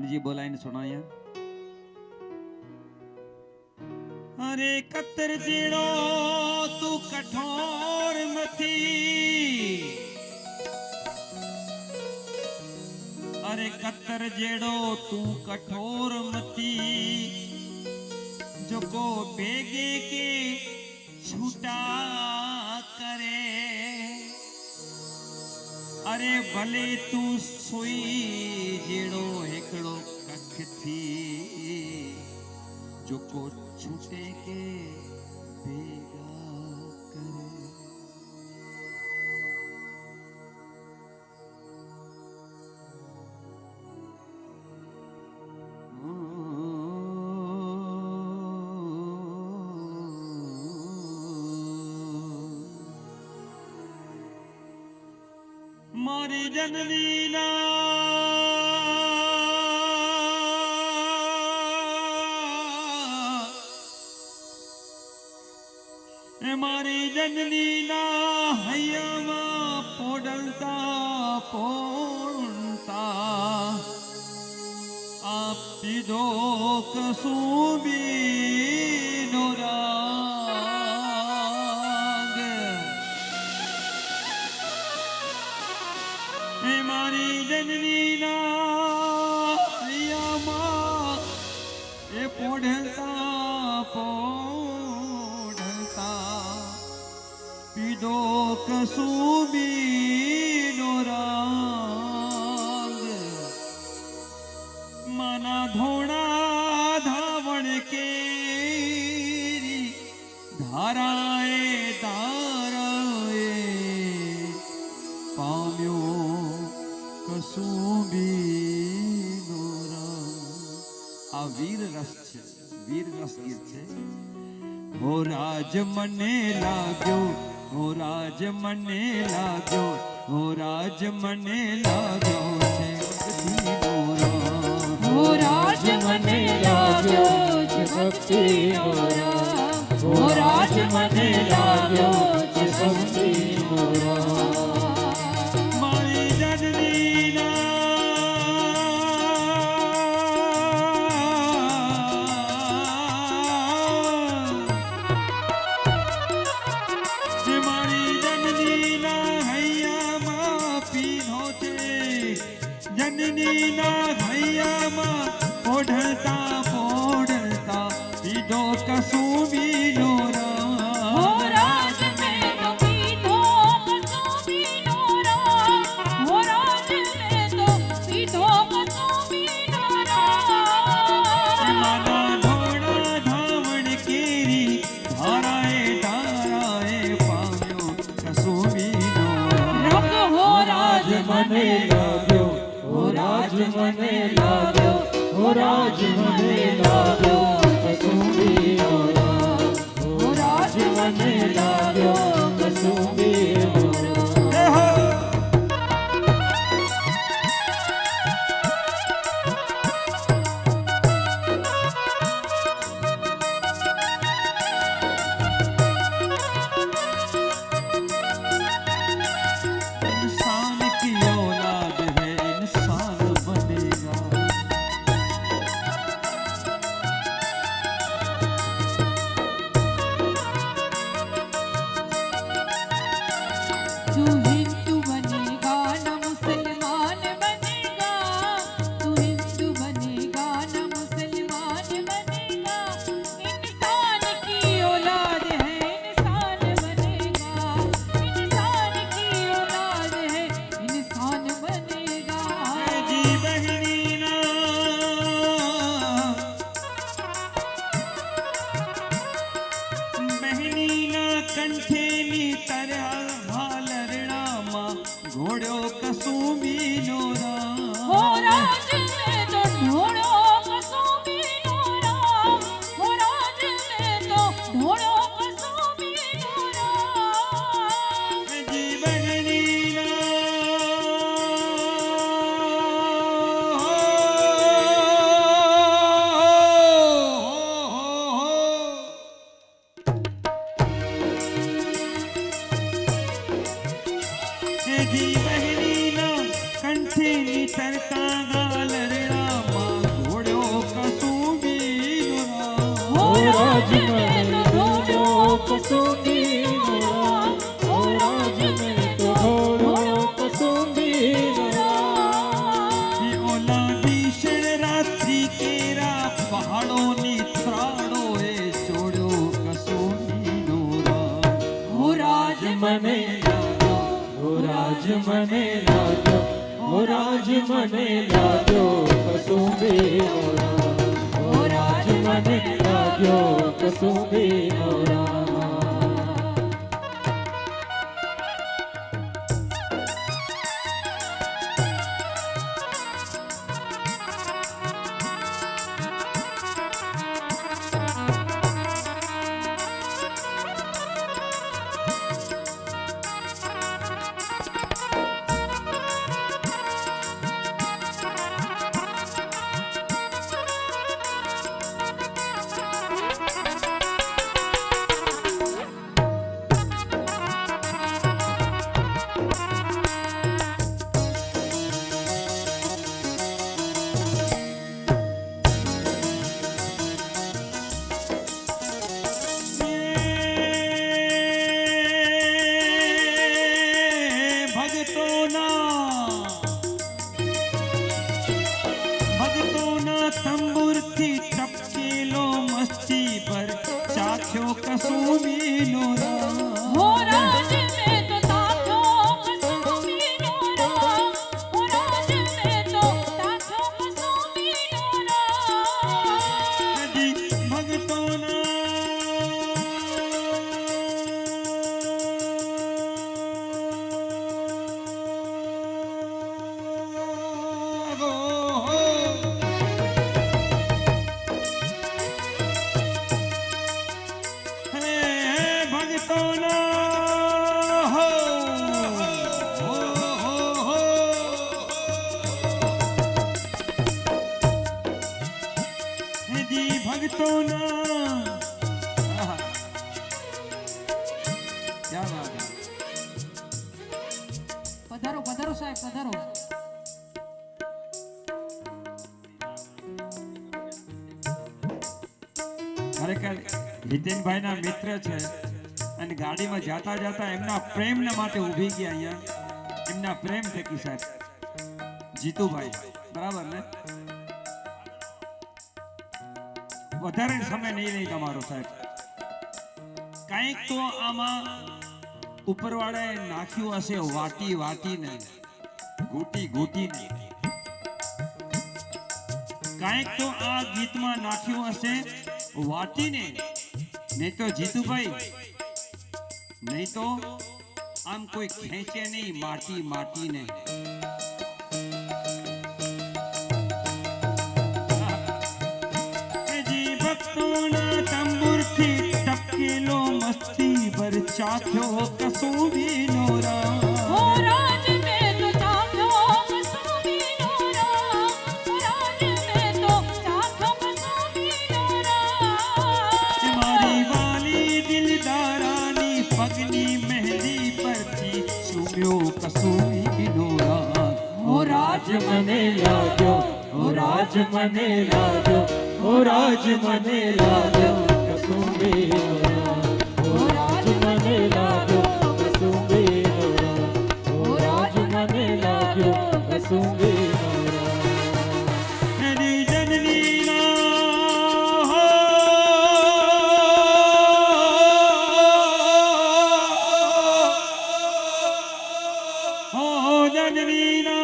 जी बोलाइन सुनाया। अरे कतर जेड़ो तू कठोर मथी, अरे कतर जेड़ो तू कठोर मथी, जो को बेगे के छूटा करे। अरे भले तू सोई जेड़ो एकड़ो कख थी, जो को छूटे के बेगा करे। मारी जननी ना मारी जननी ना हयमा पोडलता पोणता आप पीधो कसूबी नोराग। मारी जननी ना हयमा ए पोडलता पीडो कसूबी नोरांग। माना धोड़ा धावण के धाराए धाराए पाम्यो कसूबी नोरांग। आ वीर रस छे, वीर रस गीत छे। हो राज मने लाग्यो, हो राज मने लाग्यो, हो राज मने लाग्यो छे भक्ति नोरा। हो राज मने लाग्यो छे भक्ति नोरा, हो राज मने लाग्यो छे भक्ति नोरा। मारी जननी ना जननी ना भैया माँ पोढ़ता पोढ़ता पीधो कसूबी नोरा। हो राज में तो पीधो कसूबी नोरा, हो राज में तो पीधो कसूबी नोरा। माना धोड़ा धावण केरी धाराए धाराए पाव्यो कसूबी नोरा। रंग हो राज मने लाग्यो, हो राज मने लाग्यो, हो राज मने लाग्यो कसूबी नोरा, हो राज मने लाग्यो कसूबी नोरा। इंसान की औलाद है इंसान बनेगा। સરતા ગાલરડામાં ઘોડ્યો કસુંબીનો રામ. હો રાજ મને તો ઘોડ્યો કસુંબીનો રામ. હો રાજ મને તો ઘોડ્યો કસુંબીનો રામ. એ ઓલા ભીષણ રાત્રિ કેરા પહાડોની ત્રાળોએ છોડ્યો કસુંબીનો રામ. હો રાજ મને લાગ્યો, હો રાજ મને લાગ્યો, હો રાજ મને લાગ્યો કસુંબીનો રામ. હો રાજ મને લાગ્યો કસુંબીનો રામ. ભક્તોના તંબુરથી ટપકેલો મસ્તી પર ચાખ્યો કસુંબીનો રામ. હો રાજ મેં તો તાખ્યો કસુંબીનો રામ. હો રાજ મેં તો તાખ્યો કસુંબીનો રામ. હજી ભક્તોના પધારો પધારો સાહેબ પધારો. ખરેખર હિતેનભાઈના મિત્ર છે અને ગાડીમાં જાતા જાતા એમના પ્રેમના માટે ઊભી ગયા અહીંયા. એમના પ્રેમ થકી સાહેબ જીતુભાઈ, બરાબર ને? વધારે સમય નહીં લઈ તમારો સાહેબ. કાંઈક તો આમાં ઉપરવાળાએ નાખ્યું હશે વાટી વાટીને, ઘૂંટી ઘૂંટીને. કાંઈક તો આ ગીતમાં નાખ્યું હશે વાટીને. નહીં તો જીતુભાઈ, નહીં તો આમ કોઈ ખેંચે નહીં માટી માટીને. ભક્તોના તંબુરથી ટપકેલો મસ્તી પર ચાખ્યો કસુંબીનો રામ. હો રાજ મેં તો તાખ્યો કસુંબીનો રામ. હો રાજ મેં તો તાખ્યો કસુંબીનો રામ. મારી વાલી દિલદારાની પગની મહેંદી પરથી ચૂમ્યો કસુંબીનો રામ. હો રાજ મને લાગ્યો, હો રાજ મને લાગ્યો, હો રાજ મને લાગ્યો કસુંબીનો રામ. હો રાજ મને લાગ્યો કસુંબીનો રામ. હો રાજ મને લાગ્યો કસુંબીનો રામ. એની જનનીના હો જનનીના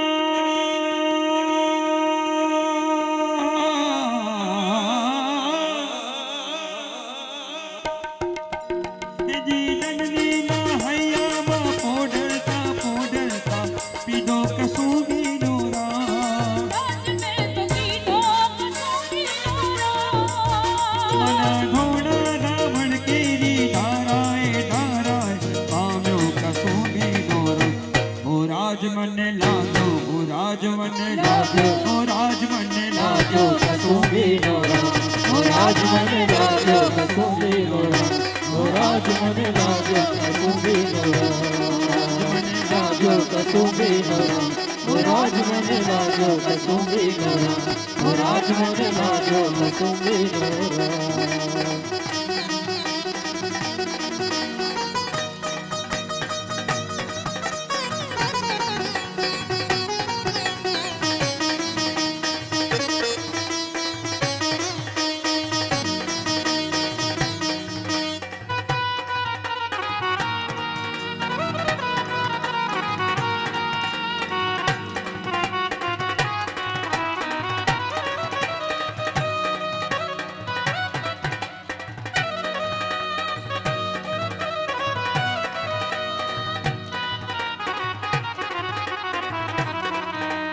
પીધો કસુંબીનો રામ. રાજ મેં તો પીધો કસુંબીનો રામ. મના ઘોડા રાવણ કેરી ધારાએ ધારાએ પામ્યો કસુંબીનો રામ. ઓ રાજ મને લાગ્યો, ઓ રાજ મને લાગ્યો, ઓ રાજ મને લાગ્યો કસુંબીનો રામ. હો રાજ મને લાગ્યો કસુંબીનો રામ. હો રાજ મને લાગ્યો કસુંબીનો રામ. મને લાગ્યો કસુંબીનો રામ. હો રાજ રાજ મને લાગ્યો કસુંબીનો રામ ઓ રાજ મને લાગ્યો કસુંબીનો રામ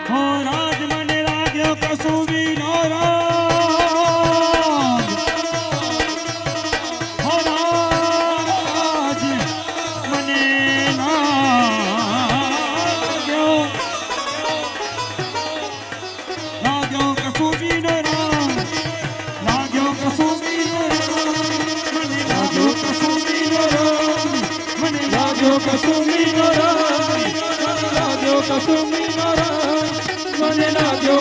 હો રાજ મને લાગ્યો કસુંબીનો રામ હો રાજ મને લાગ્યો કસુંબીનો રામ લાગ્યો કસુંબીનો રામ મને લાગ્યો કસુંબીનો રામ મને લાગ્યો કસુંબીનો રામ લાગ્યો કસુંબીનો રામ મને લાગ્યો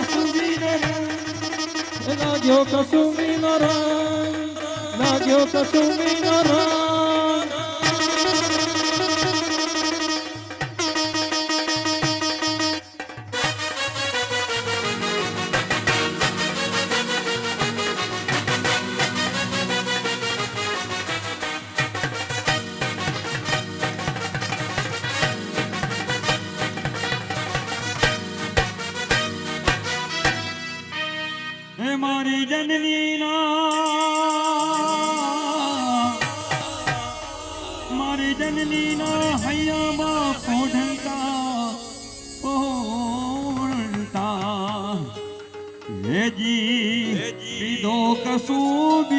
કસુંબીનો રામ લાગ્યો કસુંબીનો રામ લાગ્યો કસુંબીનો રામ હે મારી જનનીના હૈયામાં પોઢતા હેજી પીધો કસુંબીનો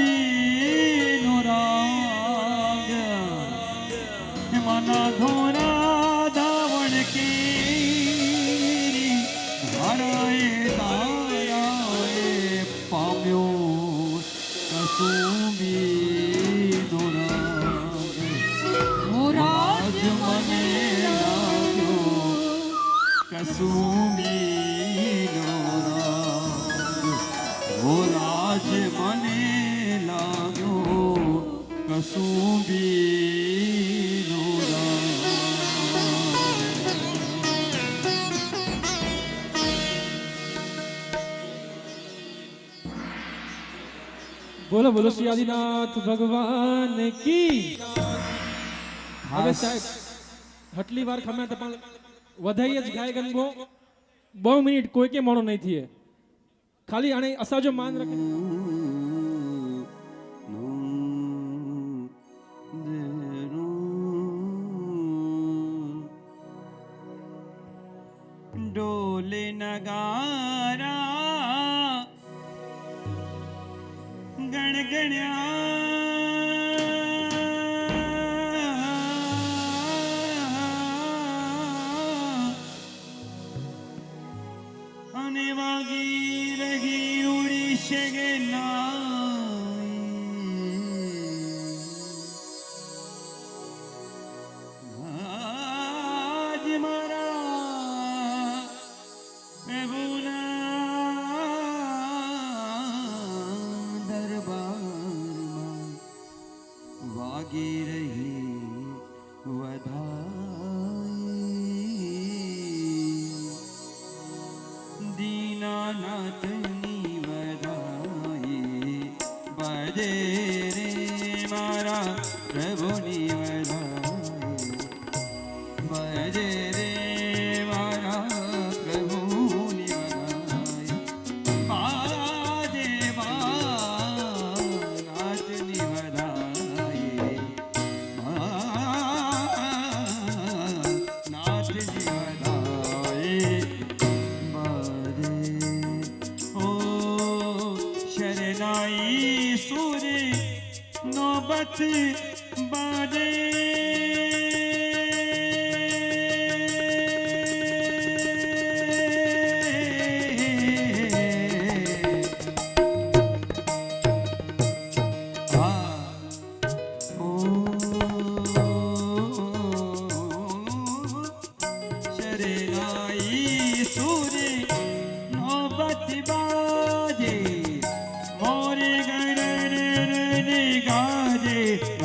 રાગ મના ધોરા ધાવણ કેરી ધારાએ તારાએ પામ્યો કસુંબીનો રાગ ઓ રાજ મને લાગ્યો કસુંબીનો રાગ ઓ રાજ મને લાગ્યો કસુંબીનો રાગ બોલો બોલો શ્રી આદિનાથ ભગવાન કી હવે સાહેબ હટલી વાર ખમ્યા તો પણ વધાઈ જ ગાય ગંગો 2 મિનિટ કોઈ કે મોણો નહીં થઈએ ખાલી આને અસાજો માન રાખે ડોલે નગારા ગણગણ્યા અને વાગી રહી ઉડી શકે આજ મારા પ્રભુના દરબારમાં વાગી રહી વધાઈ દીનાનાથની વધાઈ બજે રે મારા પ્રભુની વધાઈ બજે રે મારા પ્રભુની વધાઈ બાજે નાથની વધાઈ નાથની વધાઈ શરણાઈ સુરે નોબત બાજે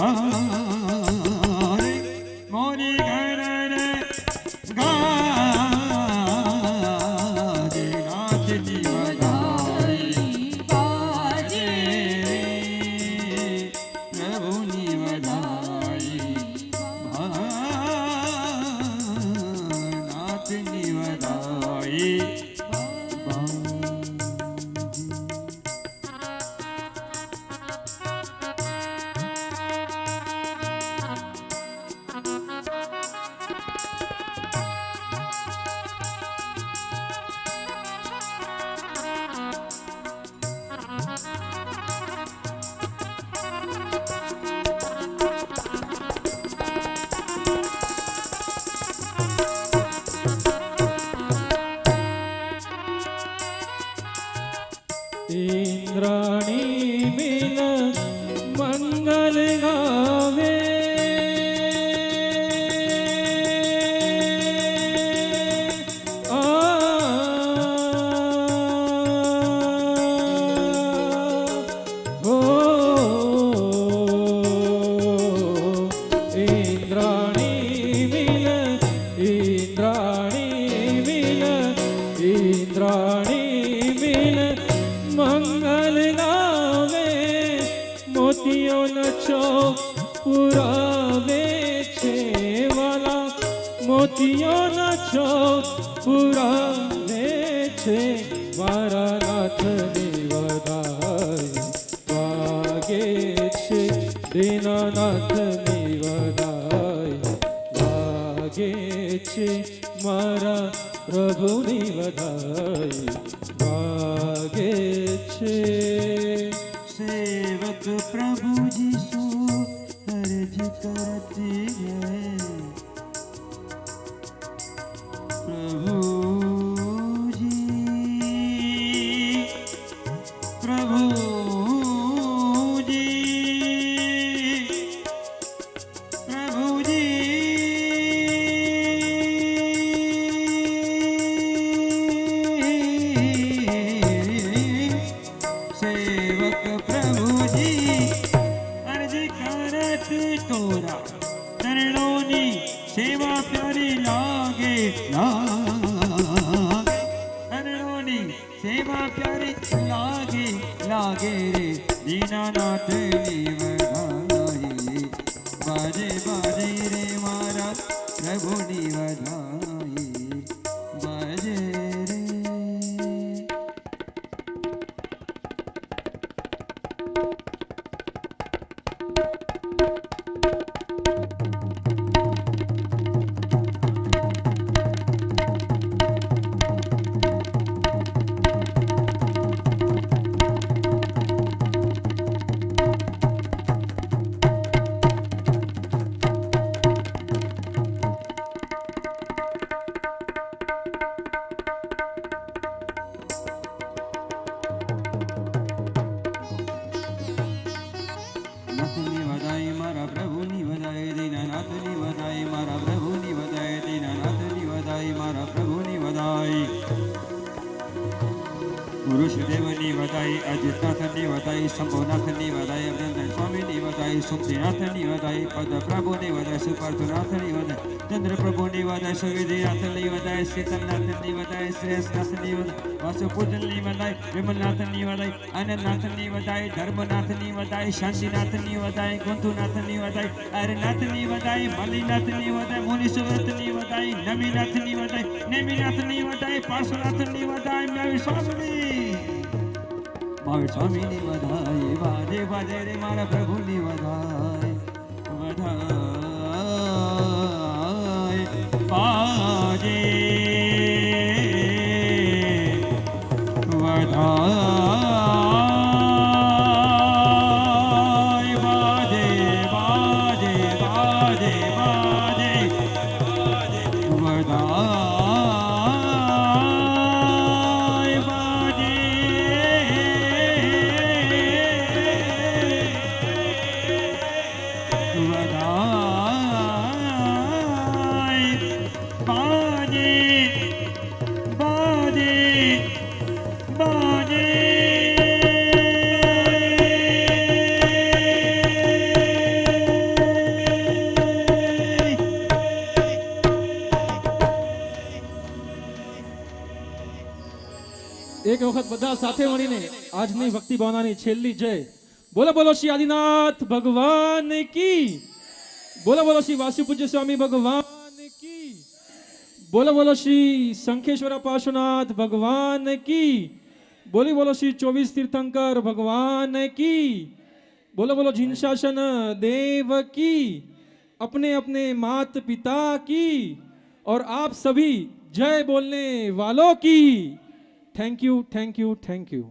વધારે મોરી ઘર રે ગાજે નાથની વધાઈ બાજે પ્રભુની વધાઈ નાથની વધાઈ इंद्राणी मिल मंगल गावे आ हो इंद्राणी मिल इंद्राणी मिल मंगल गावे मोतियों नचो पुरावे छे वाला मोतियों नचो पुरावे छे मारा नाथ ની વધાઈ વાગે છે દીનાનાથ ની વધાઈ વાગે છે મારા પ્રભુની વધાઈ વાગે છે सेवक प्रभु जी सो अर्ज करती है प्रभु जी प्रभु जी प्रभु जी सेवक प्रभु जी अर्ज करत तोरा चरणोनी सेवा प्यारी लागे लागे चरणोनी सेवा प्यारी लागे लागे रे दीनानाथ ની વધાઈ બાજે બાજે રે મારા પ્રભુની વધાઈ બાજે રે નાથની વધાઈ મારા પ્રભુની વધાઈ દીનાનાથની વધાઈ મારા પ્રભુની વધાઈ દીનાનાથની વધાઈ મારા પ્રભુની વધાઈ પુરુષદેવની વધાઈ અજીતનાથની વધાઈ શંભુનાથની વધાઈ અભિનંદન સ્વામીની વધાઈ સુખદીનાથની વધાઈ પદ પ્રભુની વધાઈ સુપાર્થનાથની વધાઈ ચંદ્ર પ્રભુની વધાઈ સુવિધિનાથની વધાઈ શીતલનાથની વધાઈ શ્રેષ્ઠનાથની વધાઈ વાસુપૂજનની વધાઈ વિમલનાથની વધાઈ આનંદનાથની વધાઈ ધર્મનાથની વધાઈ શાંતિનાથની વધાઈ ગુંથુનાથની વધાઈ હરનાથની વધાઈ મલિનાથની વધાઈ મુનિસુવ્રતની વધાઈ નમીનાથની વધાઈ નેમિનાથની વધાઈ પાર્શ્વનાથની વધાઈ મહાવીર સ્વામીની વધાઈ વાજે વાજે રે મારા પ્રભુની વધાઈ વધાઈ વાજે વધાઈ વાજે વાજે વાજે વાજે વધાઈ વાજે એક વખત બધા સાથે મળીને આજની ભક્તિ ભાવનાની છેલ્લી જય. બોલો બોલો શ્રી આદિનાથ ભગવાન કી. બોલો બોલો શ્રી વાસુ પૂજ્ય સ્વામી ભગવાન કી. બોલો બોલો શ્રી શંખેશ્વર પાર્શ્વનાથ ભગવાન કી. બોલી બોલો શ્રી 24 तीर्थंकर भगवान की. बोलो बोलो जिनशासन देव की. अपने अपने मात पिता की और आप सभी जय बोलने वालों की. Thank you thank you thank you.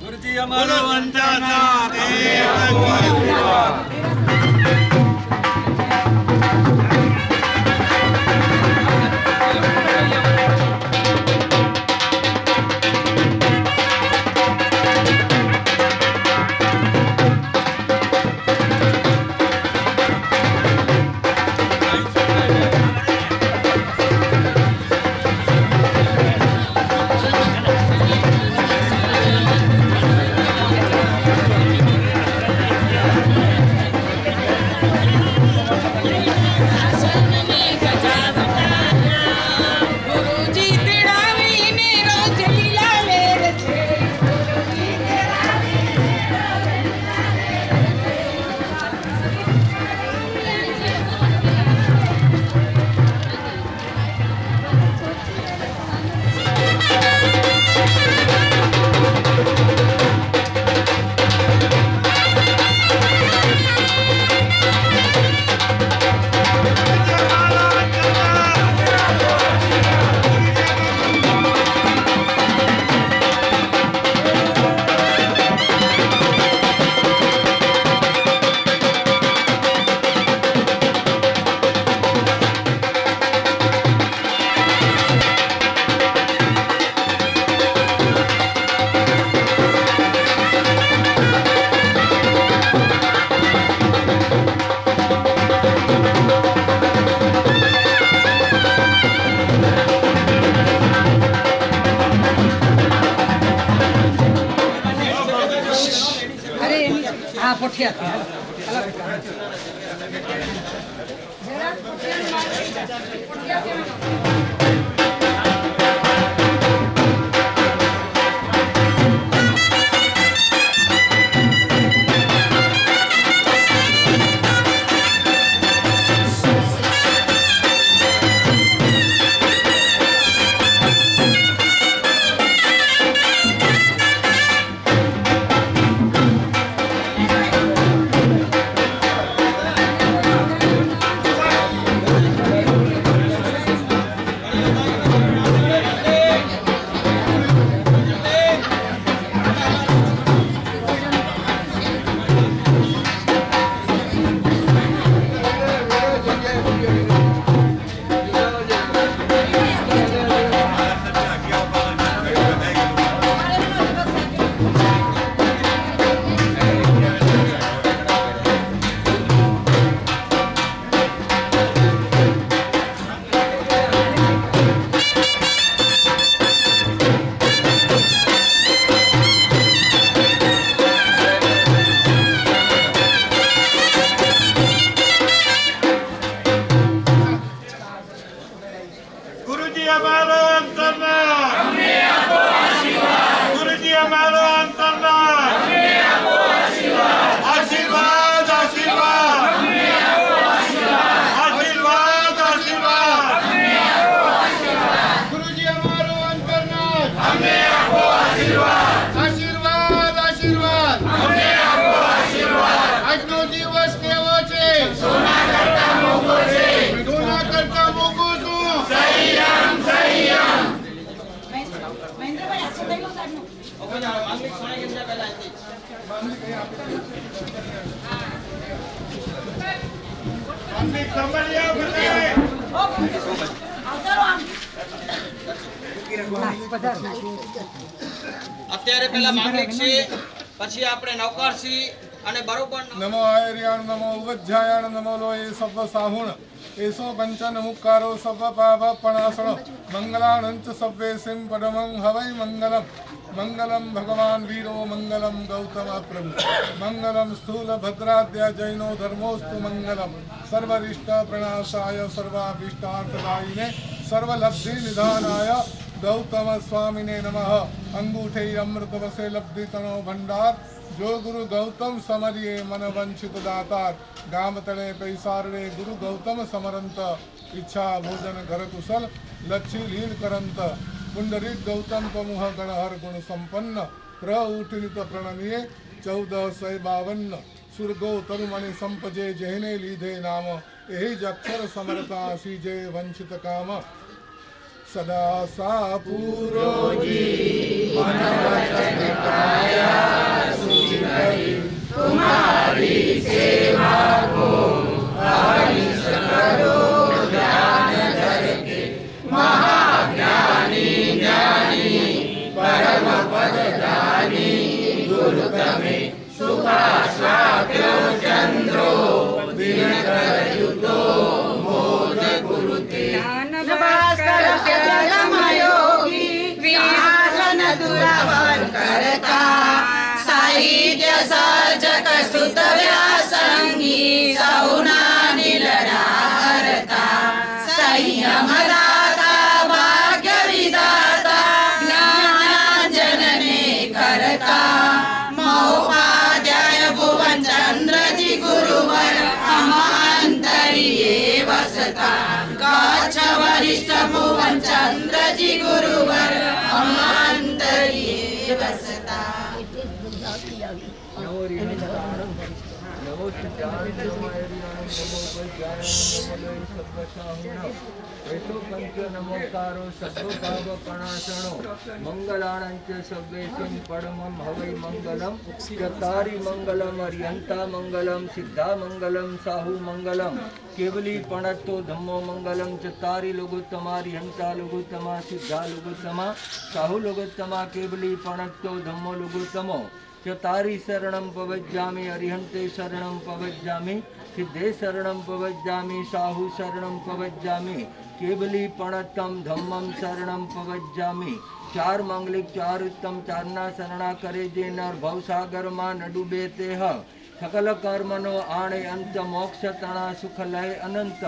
Guruji અમારો વંદના દેવ હા પોઠિયા गुरुजी हमारो अंतरनाथ हमें आपको आशीर्वाद गुरुजी हमारो अंतरनाथ हमें आपको आशीर्वाद आशीर्वाद आशीर्वाद हमें आपको आशीर्वाद आशीर्वाद आशीर्वाद हमें आपको आशीर्वाद गुरुजी हमारो अंतरनाथ हमें आपको आशीर्वाद आशीर्वाद आशीर्वाद हमें आपको आशीर्वाद આજનો દિવસ કેવો છે સોના કરતા મોંઘો છે સોના કરતા મોંઘો શું સંયમ સંયમ મહેન્દ્રભાઈ આસો લઈ લો સાહેબનો અમને સંભાળ્યા બધાએ આવતારો આમ અત્યારે પેલા માંગલિક છે પછી આપણે નૌકરસી અને બરોબર નમો આયર્યાણ નમો ઉવજ્જાયાણ નમો લોય સર્વ સાહુણ એસો પંચન મુક્કારો સર્વ પાપ પણાસણ મંગલાનંચ સર્વે સિમ પડમં હવૈ મંગલમ મંગલમ ભગવાન વીરો મંગલમ ગૌતમ પ્રભુ મંગલમ સ્થૂલ ભદ્રાદ્ય જૈનો ધર્મોસ્તુ મંગલમ સર્વરિષ્ટ પ્રણાશાય સર્વાભીષ્ટાર્થદાયિને સર્વલબ્ધિ નિધાનાય ગૌતમ સ્વામિને નમઃ અંગૂઠે અમૃત વસે લબ્ધિ તણો ભંડાર જો ગુરુ ગૌતમ સમરિયે મન વંચિત દાતાર ગામ તળે પૈસારડે ગુરુ ગૌતમ સમરંત ઈચ્છા ભોજન ઘર કુશલ લચ્છી લીલ કરંત પુંડરીક ગૌતમ પ્રમુહ ગણહર ગુણ સંપન્ન પ્રઉઠિત પ્રણમીએ 1452 સુરગો તરુમણિ સંપજે જેને લીધે નામ એ જ અક્ષર સમરતા સીજે વંચિત કામ સદા સા પૂરોજી तुम्हारी सेवा को हरीश करो ज्ञान धर के महाज्ञानी ज्ञानी परम पद दानी गुरु तमे सुखास्वाक्यो चंद्रो दिनकर युतो मोद गुरुते ભાસ્કર જલમયોગી વિહાસન દુરાવર કરતા સાહિત્ય સર્જક સુત વ્યાસંગી સૌના નિલરારતા સંયમ દાતા ભાગ્ય વિદાતા જ્ઞાનાંજનને કરતા મહોપાધ્યાય ભુવન ચંદ્રજી ગુરુવર અમાંતરીયે વસતા કચ્છ વરિષ્ઠ ભુવન ચંદ્રજી ગુરુવર અમાંતરીયે વસતા નમોકારો સર્વભાવ કણાસણો મંગલાણંચ સવ્વેસિં પડમં હવૈ મંગલમ ચતારી મંગલમ અર્યંતા મંગલમ સિદ્ધા મંગલમ સાહુ મંગલમ કેવલી પણત્તો ધમ્મો મંગલમ ચતારી લુગુત્તમા અર્યંતા લુગુત્તમા સિદ્ધા લુગુત્તમા સાહુ લુગુત્તમા કેવલી પણત્તો ધમ્મો લુગુત્તમો ચતારી શરણમ પવજ્જામિ અરિહંતે શરણમ પવજ્જામિ સિદ્ધે શરણમ પવજ્જામિ સાહુ શરણમ પવજ્જામિ કેબલી પણત્તમ ધમ્મમ શરણમ પવજ્જામિ ચાર માંગલિક ચાર ઉત્તમ ચારના શરણા કરે જે નર ભવસાગરમાં ન ડૂબે તે સકલ કર્મનો આણે અંત મોક્ષ તણા સુખ લય અનંત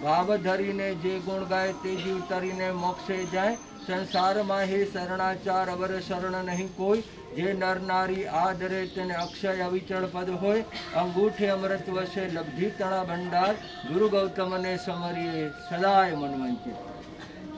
ભાવ ધરીને જે ગુણ ગાય તે જીવ તરીને મોક્ષે જાય સંસારમાં હે શરણાચાર અવર શરણ નહીં કોઈ જે નર નારી આદરે તેને અક્ષય અવિચળ પદ હોય અંગૂઠે અમૃત વસે લબ્ધિ તણા ભંડાર ગુરુ ગૌતમને સમરીએ સદાય મનવંચિત.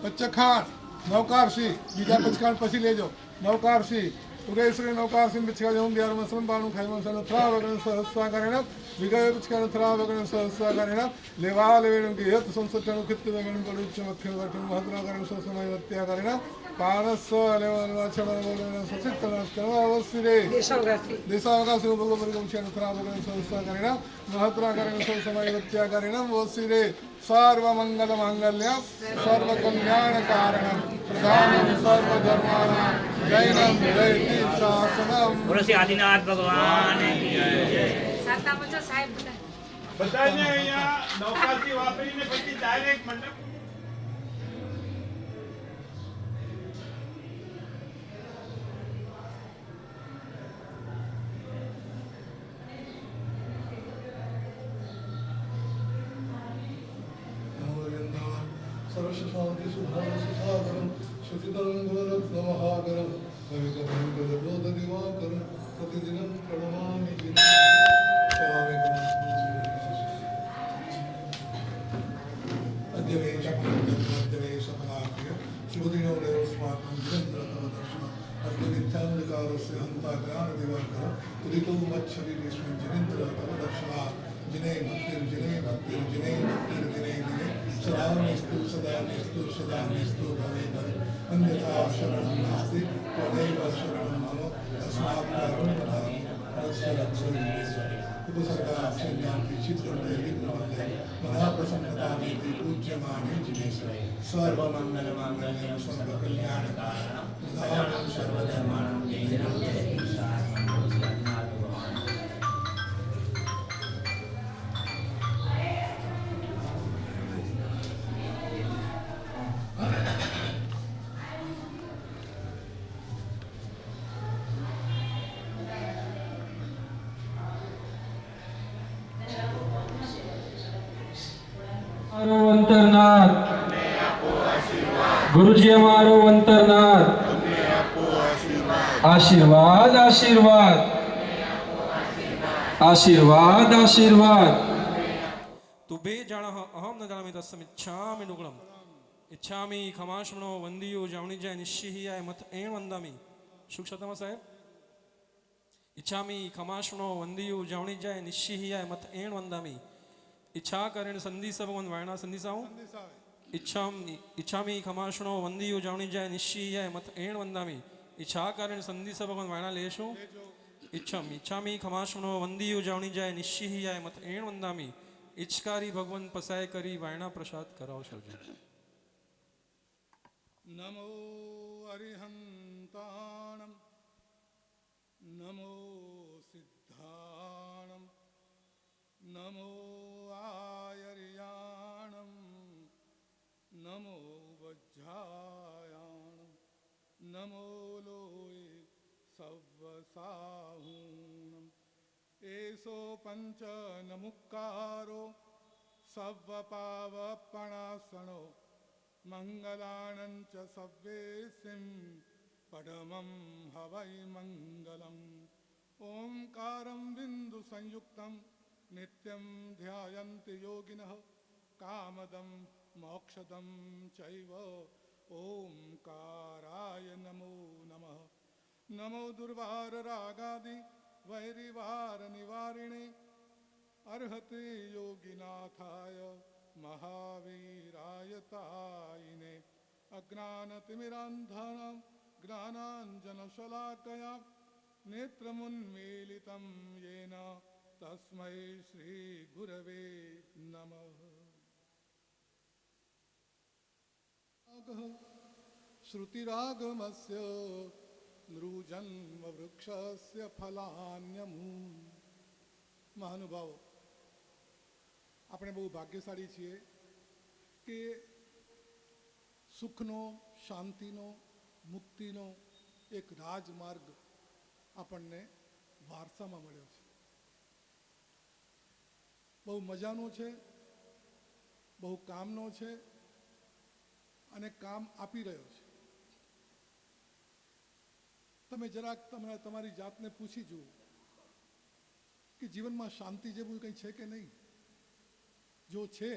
પચ્ચખાણ નવકારસી બીજા પચખાણ પછી લેજો. નવકારસી ઉદયશ્રી નૌકાસિંહ પિછકા જમ બિહારમાં સંબાણું ખાઈમાં સન થરા વગણ સહસ્વા કરેણ વિગય પિછકા થરા વગણ સહસ્વા કરેણ લેવા લેવેણ કે યત સંસટનું કિત્ત વગણ પડુચ્ચ મખ્ય વટન મહત્રા કરેણ સમય વત્યા કરેણ પારસ લેવન વાચન બોલેણ સચિત્તન કર અવશ્ય દેશાવકાશી બોલો પરિગમ છે થરા વગણ સહસ્વા કરેણ મહત્રા કરેણ સમય વત્યા કરેણ અવશ્ય સર્વ મંગલ માંગલ્ય સર્વ કલ્યાણ કારણમ પ્રધાનમ સર્વ ધર્માણામ જૈનમ જયતિ શાસનમ. બોલો શ્રી આદિનાથ ભગવાન બધાને અહીંયા નૌકાથી વાપરીને પછી ડાયરેક્ટ મંડપ सर्वशांति सुधार सुधाकरम श्रुतितरंगरत्नमहाकरम कविकरंगरबोधदिवाकरम प्रतिदिनं प्रणमामि अद्य मे शक्तिर्जन्मद्य सफलाभ्य शुभदिनो देवस्माकं वीरेन्द्रतमदर्शनम् अद्यमिथ्यान्धकारस्य हन्ताग्राणदिवाकरं तुदितो मच्छरीरेस्मिन् जनेन्द्रतमदर्शनात् जिने भक्तिर्जिने भक्तिर्जिने भक्तिर्जिने जिने सदा मेस्तु सदा मेस्तु भवे भवे अन्यथा शरणं नास्ति त्वमेव शरणं मम तस्मात् कारुण्यभावि रक्ष रक्ष उपसर्गाक्षण्यापि चित्रते विघ्नवन्दे मना प्रसन्नतामेति पूज्यमाने जिनेश्वरे सर्वमङ्गलमाङ्गल्यं सर्वकल्याणकारणं प्रधानं सर्वधर्माणां અંતરનાથ ગુરુજી અમારો અંતરનાથ આશીર્વાદ આશીર્વાદ આશીર્વાદ આશીર્વાદ. તું બે જાણ અહમ ન જાણામી તસ્મિચ્છામિ નુગળમ इच्छामी खमाशमणो वंदियो जावणीजय निश्चिहियाय मत एण वंदामी. શું ક્ષતમ સાહેબ? इच्छामी खमाशमणो वंदियो जावणीजय निश्चिहियाय मत एण वंदामी. इच्छा करेण संधि सबवन वायणा संधिसाऊ इच्छामी खमाशणो वंदियो जावणीजय निश्चिहियाय मत एण वंदामी. इच्छा करेण संधि सबवन वायणा लेशो इच्छामी खमाशमणो वंदियो जावणीजय निश्चिहियाय मत एण वंदामी. इच्छकारी भगवन पसाय करी वायणा प्रसाद कराव सौजो. नमो अरिहंताणं नमो सिद्धाणं नमो आयर्याणं नमो वज्रायाणं नमो लोये सव्वसाहूणं. एसो पंच नमुक्कारो सव्वपावपणासनो मंगलानंच सव्वेसिं पडमं हवै मंगलम्. ओंकारं बिंदु संयुक्तं नित्यं ध्यायन्ति योगिनः कामदं मोक्षदं चैव ओंकाराय नमो नमः. नमो दुर्वार रागादि वैरिवार निवारिणे अर्हते योगिनाथाय महावीरायतायिने. अज्ञानतिमिरान्धनं ज्ञानाञ्जनशलाकया नेत्रमुन्मीलितं येन तस्मै श्रीगुरवे नमः. श्रुतिरागमस्य नृजन्मवृक्षस्य फलान्यमून्. महानुभावो, આપણે બહુ ભાગ્યશાળી છીએ કે સુખનો, શાંતિનો, મુક્તિનો એક રાજમાર્ગ આપણને વારસામાં મળ્યો છે. બહુ મજાનો છે, બહુ કામનો છે અને કામ આપી રહ્યો છે. તમે જરાક તમારી જાતને પૂછી જુઓ કે જીવનમાં શાંતિ જેવું કંઈ છે કે નહીં. જો છે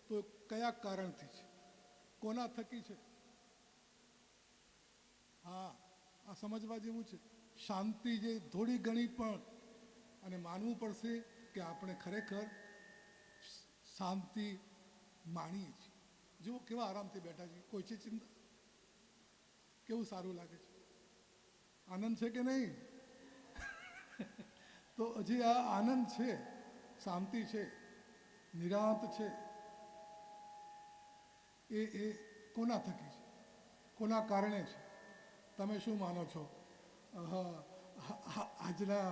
તો કયા કારણથી છે, કોના થકી છે? હા, આ સમજવા જેવું છે. શાંતિ જે થોડી ઘણી પણ, અને માનવું પડશે કે આપણે ખરેખર શાંતિ માણીએ છીએ. જુઓ કેવા આરામથી બેઠા છીએ, કોઈ છે ચિંતા? કેવું સારું લાગે છે, આનંદ છે કે નહીં? તો હજી આ આનંદ છે, શાંતિ છે, નિરાંત છે, એ કોના થકી છે, કોના કારણે છે? તમે શું માનો છો? આજના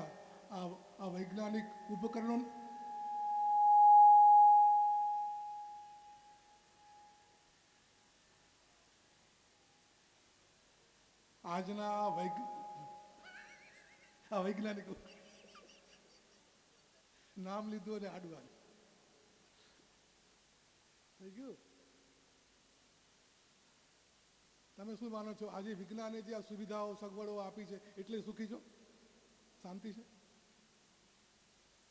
આ વૈજ્ઞાનિક ઉપકરણો, આજના આ વૈજ્ઞાનિક નામ લીધું અને આડવા થઈ ગયું. તમે શું માનો છો? આજે વિજ્ઞાને જે આ સુવિધાઓ સગવડો આપી છે એટલે સુખી છો, શાંતિ છે?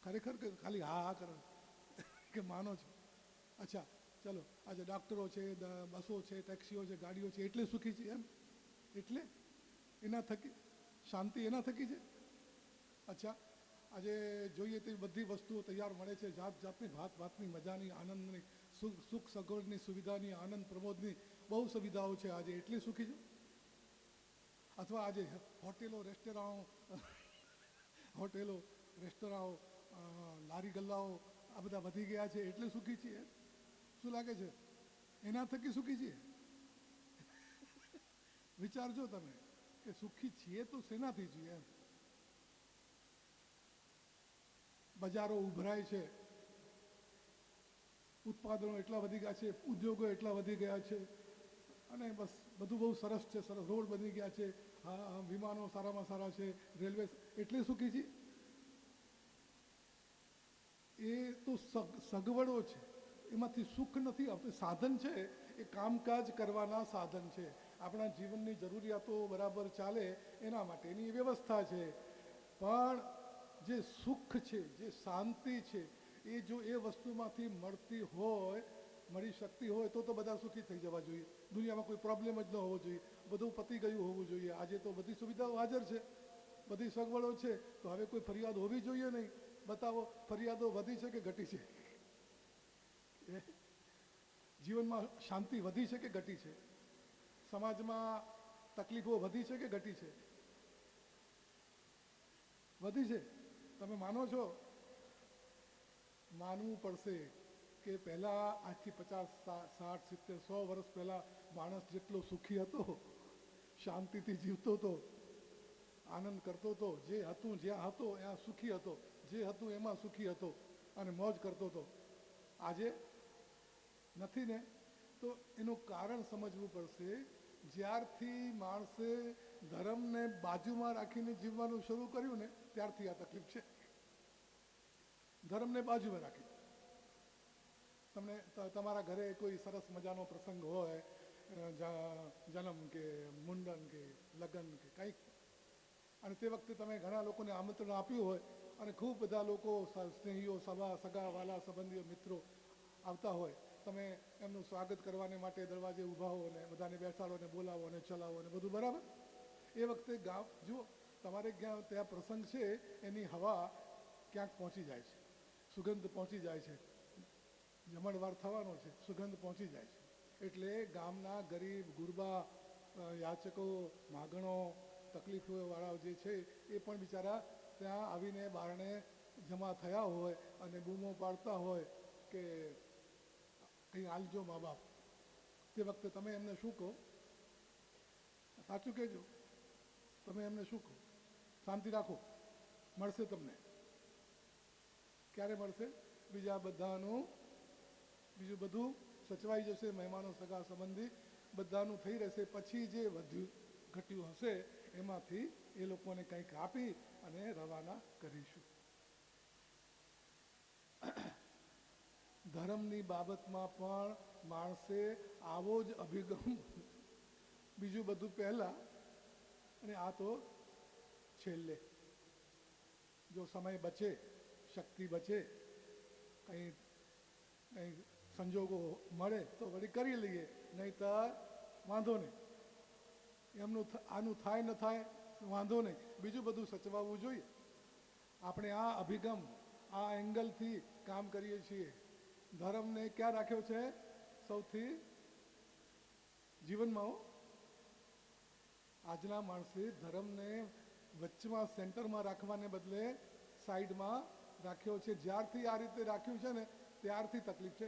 ખરેખર કે ખાલી હા હા કરો કે માનો છો? અચ્છા ચલો, આજે ડૉક્ટરો છે, બસો છે, ટેક્સીઓ છે, ગાડીઓ છે એટલે સુખી છે એમ? એટલે એના થકી શાંતિ એના થકી છે? અચ્છા, આજે જોઈએ તે બધી વસ્તુઓ તૈયાર મળે છે, જાત જાતની ભાતની મજાની, આનંદની, સુખ સગવડની, સુવિધાની, આનંદ પ્રમોદની બહુ સુવિધાઓ છે આજે એટલે સુખી છો? અથવા આજે હોટેલો રેસ્ટોરાં, લારી ગલ્લાઓ આ બધા વધી ગયા છે એટલે સુખી છીએ? શું લાગે છે, એના થકી સુખી છીએ? વિચારજો તમે કે સુખી છીએ તો શેનાથી છીએ એમ. બજારો ઉભરાય છે, ઉત્પાદનો એટલા વધી ગયા છે, ઉદ્યોગો એટલા વધી ગયા છે, અને બસ બધું બહુ સરસ છે, સરસ રોડ બની ગયા છે, હા વિમાનો સારામાં સારા છે, રેલવે, એટલે સુખી છીએ? એ તો સગવડો છે, એમાંથી સુખ નથી આવતું. સાધન છે, એ કામકાજ કરવાના સાધન છે, આપણા જીવનની જરૂરિયાતો બરાબર ચાલે એના માટેની વ્યવસ્થા છે. પણ જે સુખ છે, જે શાંતિ છે, એ જો એ વસ્તુમાંથી મળી શકતી હોય તો બધા સુખી થઈ જવા જોઈએ. દુનિયામાં કોઈ પ્રોબ્લેમ જ ન હોવો જોઈએ, બધું પતી ગયું હોવું જોઈએ. આજે તો બધી સુવિધાઓ હાજર છે, બધી સગવડો છે, તો હવે કોઈ ફરિયાદ હોવી જોઈએ નહીં. બતાવો, ફરિયાદો વધી છે કે ઘટી છે? જીવનમાં શાંતિ વધી છે કે ઘટી છે? સમાજમાં તકલીફો વધી છે કે ઘટી છે? વધી છે. તમે માનો છો? માનવું પડશે કે પહેલાં આજથી 50, 60, 70, 100 વર્ષ પહેલાં માણસ જેટલો સુખી હતો, શાંતિથી જીવતો હતો, આનંદ કરતો હતો, જે હતું જ્યાં હતો ત્યાં સુખી હતો, જે હતું એમાં સુખી હતો અને મોજ કરતો હતો. આજે નથી ને? તો એનું કારણ સમજવું પડશે. જ્યારથી માણસે ધર્મને બાજુમાં રાખીને જીવવાનું શરૂ કર્યું ને ત્યારથી આ તકલીફ છે. ધર્મને બાજુમાં રાખી, તમને તમારા ઘરે કોઈ સરસ મજાનો પ્રસંગ હોય, જન્મ કે મુંડન કે લગ્ન કે કંઈક, અને તે વખતે તમે ઘણા લોકોને આમંત્રણ આપ્યું હોય અને ખૂબ બધા લોકો, સ્નેહીઓ, સગા વાલા સંબંધીઓ, મિત્રો આવતા હોય, તમે એમનું સ્વાગત કરવાને માટે દરવાજે ઊભા હો ને બધાને બેસાડો ને બોલાવો ને ચલાવો ને બધું બરાબર. એ વખતે જુઓ, તમારે ત્યાં પ્રસંગ છે એની હવા ક્યાંક પહોંચી જાય છે, સુગંધ પહોંચી જાય છે, જમણવાર થવાનો છે, સુગંધ પહોંચી જાય છે. એટલે ગામના ગરીબ ગુરબા, યાચકો, માગણો, તકલીફોવાળા જે છે એ પણ બિચારા ત્યાં આવીને બારણે જમા થયા હોય અને બૂમો પાડતા હોય કે કંઈ આલજો મા બાપ. તે વખતે તમે એમને શું કહો? સાચું કહેજો, તમે એમને શું કહો? શાંતિ રાખો, મળશે તમને. ક્યારે મળશે? બીજું બધું સચવાઈ જશે, મહેમાનો, સગા સંબંધી બધાનું થઈ રહેશે. પછી જે વધ્યું ઘટ્યું હશે એમાંથી એ લોકોને કંઈક આપી અને રવાના કરીશું. ધર્મની બાબતમાં પણ માણસે આવો જ અભિગમ, બીજું બધું પહેલાં અને આ તો છેલ્લે. જો સમય બચે, શક્તિ બચે, કંઈ કંઈ સંજોગો મળે તો વળી કરી લઈએ, નહીં તો વાંધો નહીં. એમનું આનું થાય ન થાય વાંધો નહીં, બીજું બધું સચવાવવું જોઈએ. આપણે આ અભિગમ, આ એંગલથી કામ કરીએ છીએ. ધર્મને ક્યાં રાખ્યો છે? સૌથી જીવનમાં. આજના માણસે ધર્મને વચ્ચેમાં, સેન્ટરમાં રાખવાને બદલે સાઈડમાં રાખ્યો છે. જ્યારથી આ રીતે રાખ્યું છે ને ત્યારથી તકલીફ છે.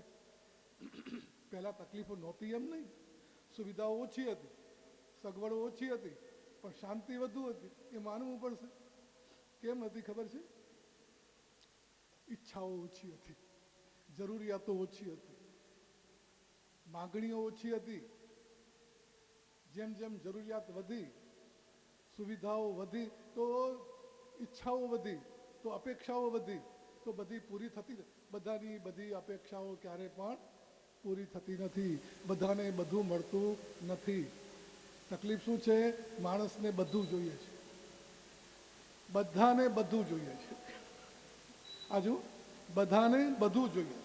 પહેલાં તકલીફો નહોતી એમ નહીં, સુવિધાઓ ઓછી હતી, સગવડો ઓછી હતી, પણ શાંતિ વધુ હતી. એ માનવું પડશે. કેમ નથી ખબર છે? ઈચ્છાઓ ઓછી હતી, જરૂરિયાતો ઓછી હતી, માગણીઓ ઓછી હતી. જેમ જેમ જરૂરિયાત વધી, સુવિધાઓ વધી, તો ઈચ્છાઓ વધી, તો અપેક્ષાઓ વધી, તો બધી પૂરી થતી. બધાની બધી અપેક્ષાઓ ક્યારે પણ પૂરી થતી નથી. બધાને બધું મળતું નથી. તકલીફ શું છે? માણસને બધું જોઈએ છે, બધાને બધું જોઈએ છે. આજુ બધાને બધું જોઈએ.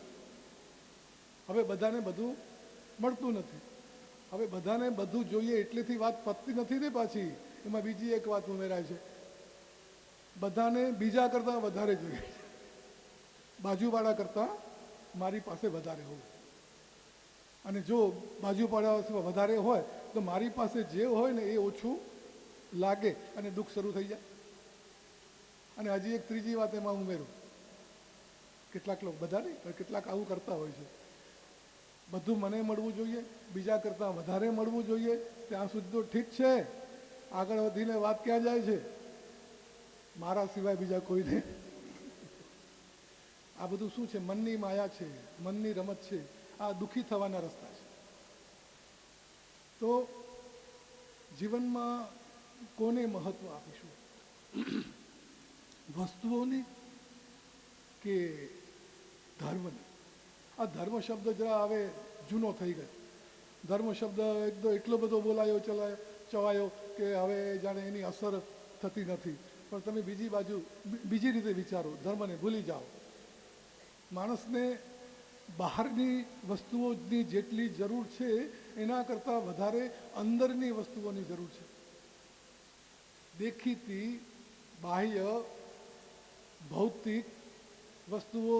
હવે બધાને બધું મળતું નથી. હવે બધાને બધું જોઈએ એટલેથી વાત પતતી નથી ને. પાછી એમાં બીજી એક વાત ઉમેરાય છે, બધાને બીજા કરતાં વધારે જોઈએ છે. બાજુવાળા કરતાં મારી પાસે વધારે હોય, અને જો બાજુવાળા વધારે હોય તો મારી પાસે જે હોય ને એ ઓછું લાગે અને દુઃખ શરૂ થઈ જાય. અને હજી એક ત્રીજી વાત એમાં ઉમેરું. કેટલાક લોકો, બધા નહીં પણ કેટલાક આવું કરતા હોય છે, બધું મને મળવું જોઈએ, બીજા કરતાં વધારે મળવું જોઈએ. ત્યાં સુધી તો ઠીક છે, આગળ વધીને વાત ક્યાં જાય છે? મારા સિવાય બીજા કોઈને. આ બધું શું છે? મનની માયા છે, મનની રમત છે. આ દુઃખી થવાના રસ્તા છે. તો જીવનમાં કોને મહત્વ આપીશું? વસ્તુઓને કે ધર્મને? આ ધર્મ શબ્દ જરા હવે જૂનો થઈ ગયો. ધર્મ શબ્દ એટલો બધો બોલાયો ચવાયો કે હવે જાણે એની અસર થતી નથી. પણ તમે બીજી બાજુ બીજી રીતે વિચારો, ધર્મને ભૂલી જાઓ. માણસને બહારની વસ્તુઓની જેટલી જરૂર છે એના કરતાં વધારે અંદરની વસ્તુઓની જરૂર છે. દેખીતી, બાહ્ય, ભૌતિક વસ્તુઓ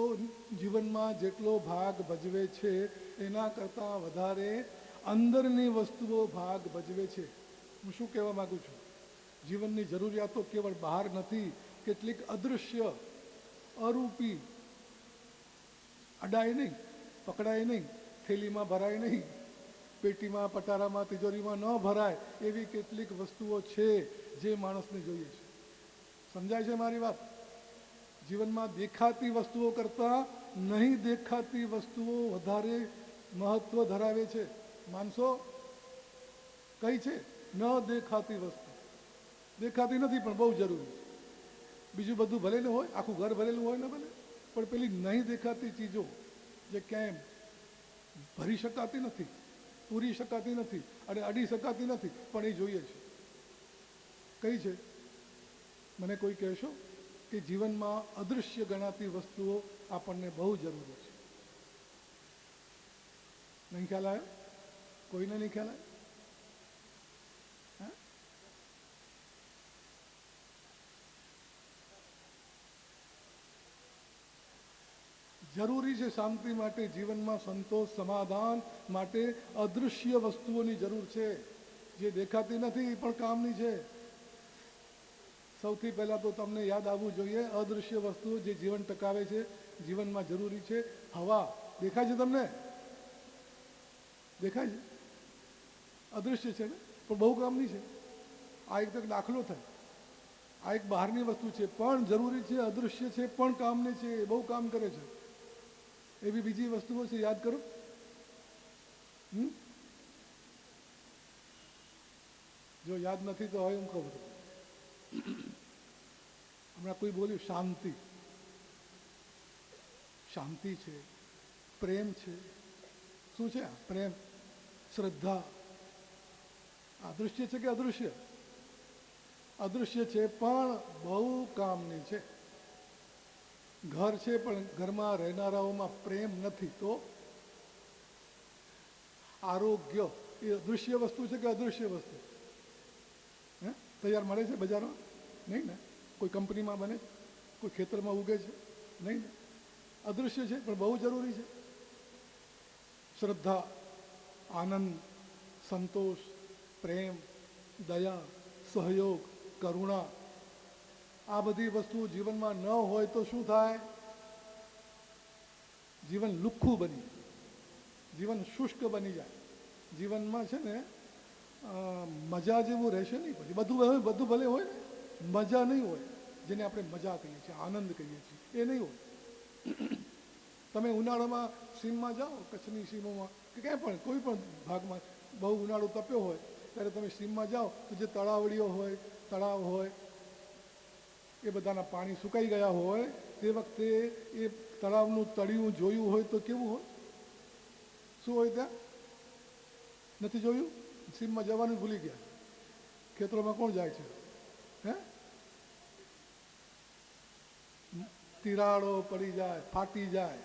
જીવનમાં જેટલો ભાગ ભજવે છે એના કરતાં વધારે અંદરની વસ્તુઓ ભાગ ભજવે છે. હું શું કહેવા માગું છું? જીવનની જરૂરિયાતો કેવળ બહાર નથી, કેટલીક અદૃશ્ય, અરૂપી, અડાય નહીં, પકડાય નહીં, થેલીમાં ભરાય નહીં, પેટીમાં, પટારામાં, તિજોરીમાં ન ભરાય એવી કેટલીક વસ્તુઓ છે જે માણસને જોઈએ છે. સમજાય છે મારી વાત? જીવનમાં દેખાતી વસ્તુઓ કરતાં નહીં દેખાતી વસ્તુઓ વધારે મહત્વ ધરાવે છે. માનસો કઈ છે? ન દેખાતી વસ્તુ. દેખાતી નથી પણ બહુ જરૂરી છે. બીજું બધું ભરેલું હોય, આખું ઘર ભરેલું હોય ને ભલે, પણ પેલી નહીં દેખાતી ચીજો જે ક્યાંય ભરી શકાતી નથી, પૂરી શકાતી નથી અને અડી શકાતી નથી, પણ એ જોઈએ છે. કઈ છે? મને કોઈ કહેશો કે જીવનમાં અદૃશ્ય ગણાતી વસ્તુઓ આપણને બહુ જરૂરી છે. નહીં ખ્યાલ આવ્યો? કોઈને નહીં ખ્યાલ આવ્યો? જરૂરી છે શાંતિ માટે, જીવનમાં સંતોષ, સમાધાન માટે અદૃશ્ય વસ્તુઓની જરૂર છે જે દેખાતી નથી પણ કામની છે. સૌથી પહેલાં તો તમને યાદ આવવું જોઈએ અદૃશ્ય વસ્તુઓ જે જીવન ટકાવે છે, જીવનમાં જરૂરી છે. હવા દેખાય છે તમને? દેખાય છે? અદૃશ્ય છે ને પણ બહુ કામની છે. આ એક તો દાખલો થાય. આ એક બહારની વસ્તુ છે પણ જરૂરી છે, અદૃશ્ય છે પણ કામની છે, બહુ કામ કરે છે. એવી બીજી વસ્તુઓ છે, યાદ કરો. જો યાદ નથી તો હવે હું કહું છું. હમણાં કોઈ બોલ્યું શાંતિ. શાંતિ છે, પ્રેમ છે. શું છે આ પ્રેમ? શ્રદ્ધા. આ દૃશ્ય છે કે અદૃશ્ય? અદૃશ્ય છે પણ બહુ કામની છે. ઘર છે પણ ઘરમાં રહેનારાઓમાં પ્રેમ નથી તો આરોગ્ય એ અદૃશ્ય વસ્તુ છે કે અદૃશ્ય વસ્તુ? હે, તૈયાર મળે છે બજારમાં? નહીં ને. કોઈ કંપનીમાં બને છે? કોઈ ખેતરમાં ઉગે છે? નહીં ને. અદૃશ્ય છે પણ બહુ જરૂરી છે. શ્રદ્ધા, આનંદ, સંતોષ, પ્રેમ, દયા, સહયોગ, કરુણા, આ બધી વસ્તુ જીવનમાં ન હોય તો શું થાય? જીવન લુખ્ખું બની જાય, જીવન શુષ્ક બની જાય. જીવનમાં છે ને મજા જેવું રહેશે નહીં. પછી બધું ભલે હોય ને, મજા નહીં હોય. જેને આપણે મજા કહીએ છીએ, આનંદ કહીએ છીએ, એ નહીં હોય. તમે ઉનાળામાં સીમમાં જાઓ, કચ્છની સીમોમાં કે ક્યાંય પણ કોઈ પણ ભાગમાં બહુ ઉનાળો તપ્યો હોય ત્યારે તમે સીમમાં જાઓ તો જે તળાવડીઓ હોય, તળાવ હોય, એ બધાના પાણી સુકાઈ ગયા હોય તે વખતે એ તળાવનું તળિયું જોયું હોય તો કેવું હોય? શું હોય ત્યાં? નથી જોયું? સીમમાં જવાનું ભૂલી ગયા. ખેતરોમાં કોણ જાય છે? હે, તિરાડો પડી જાય, ફાટી જાય.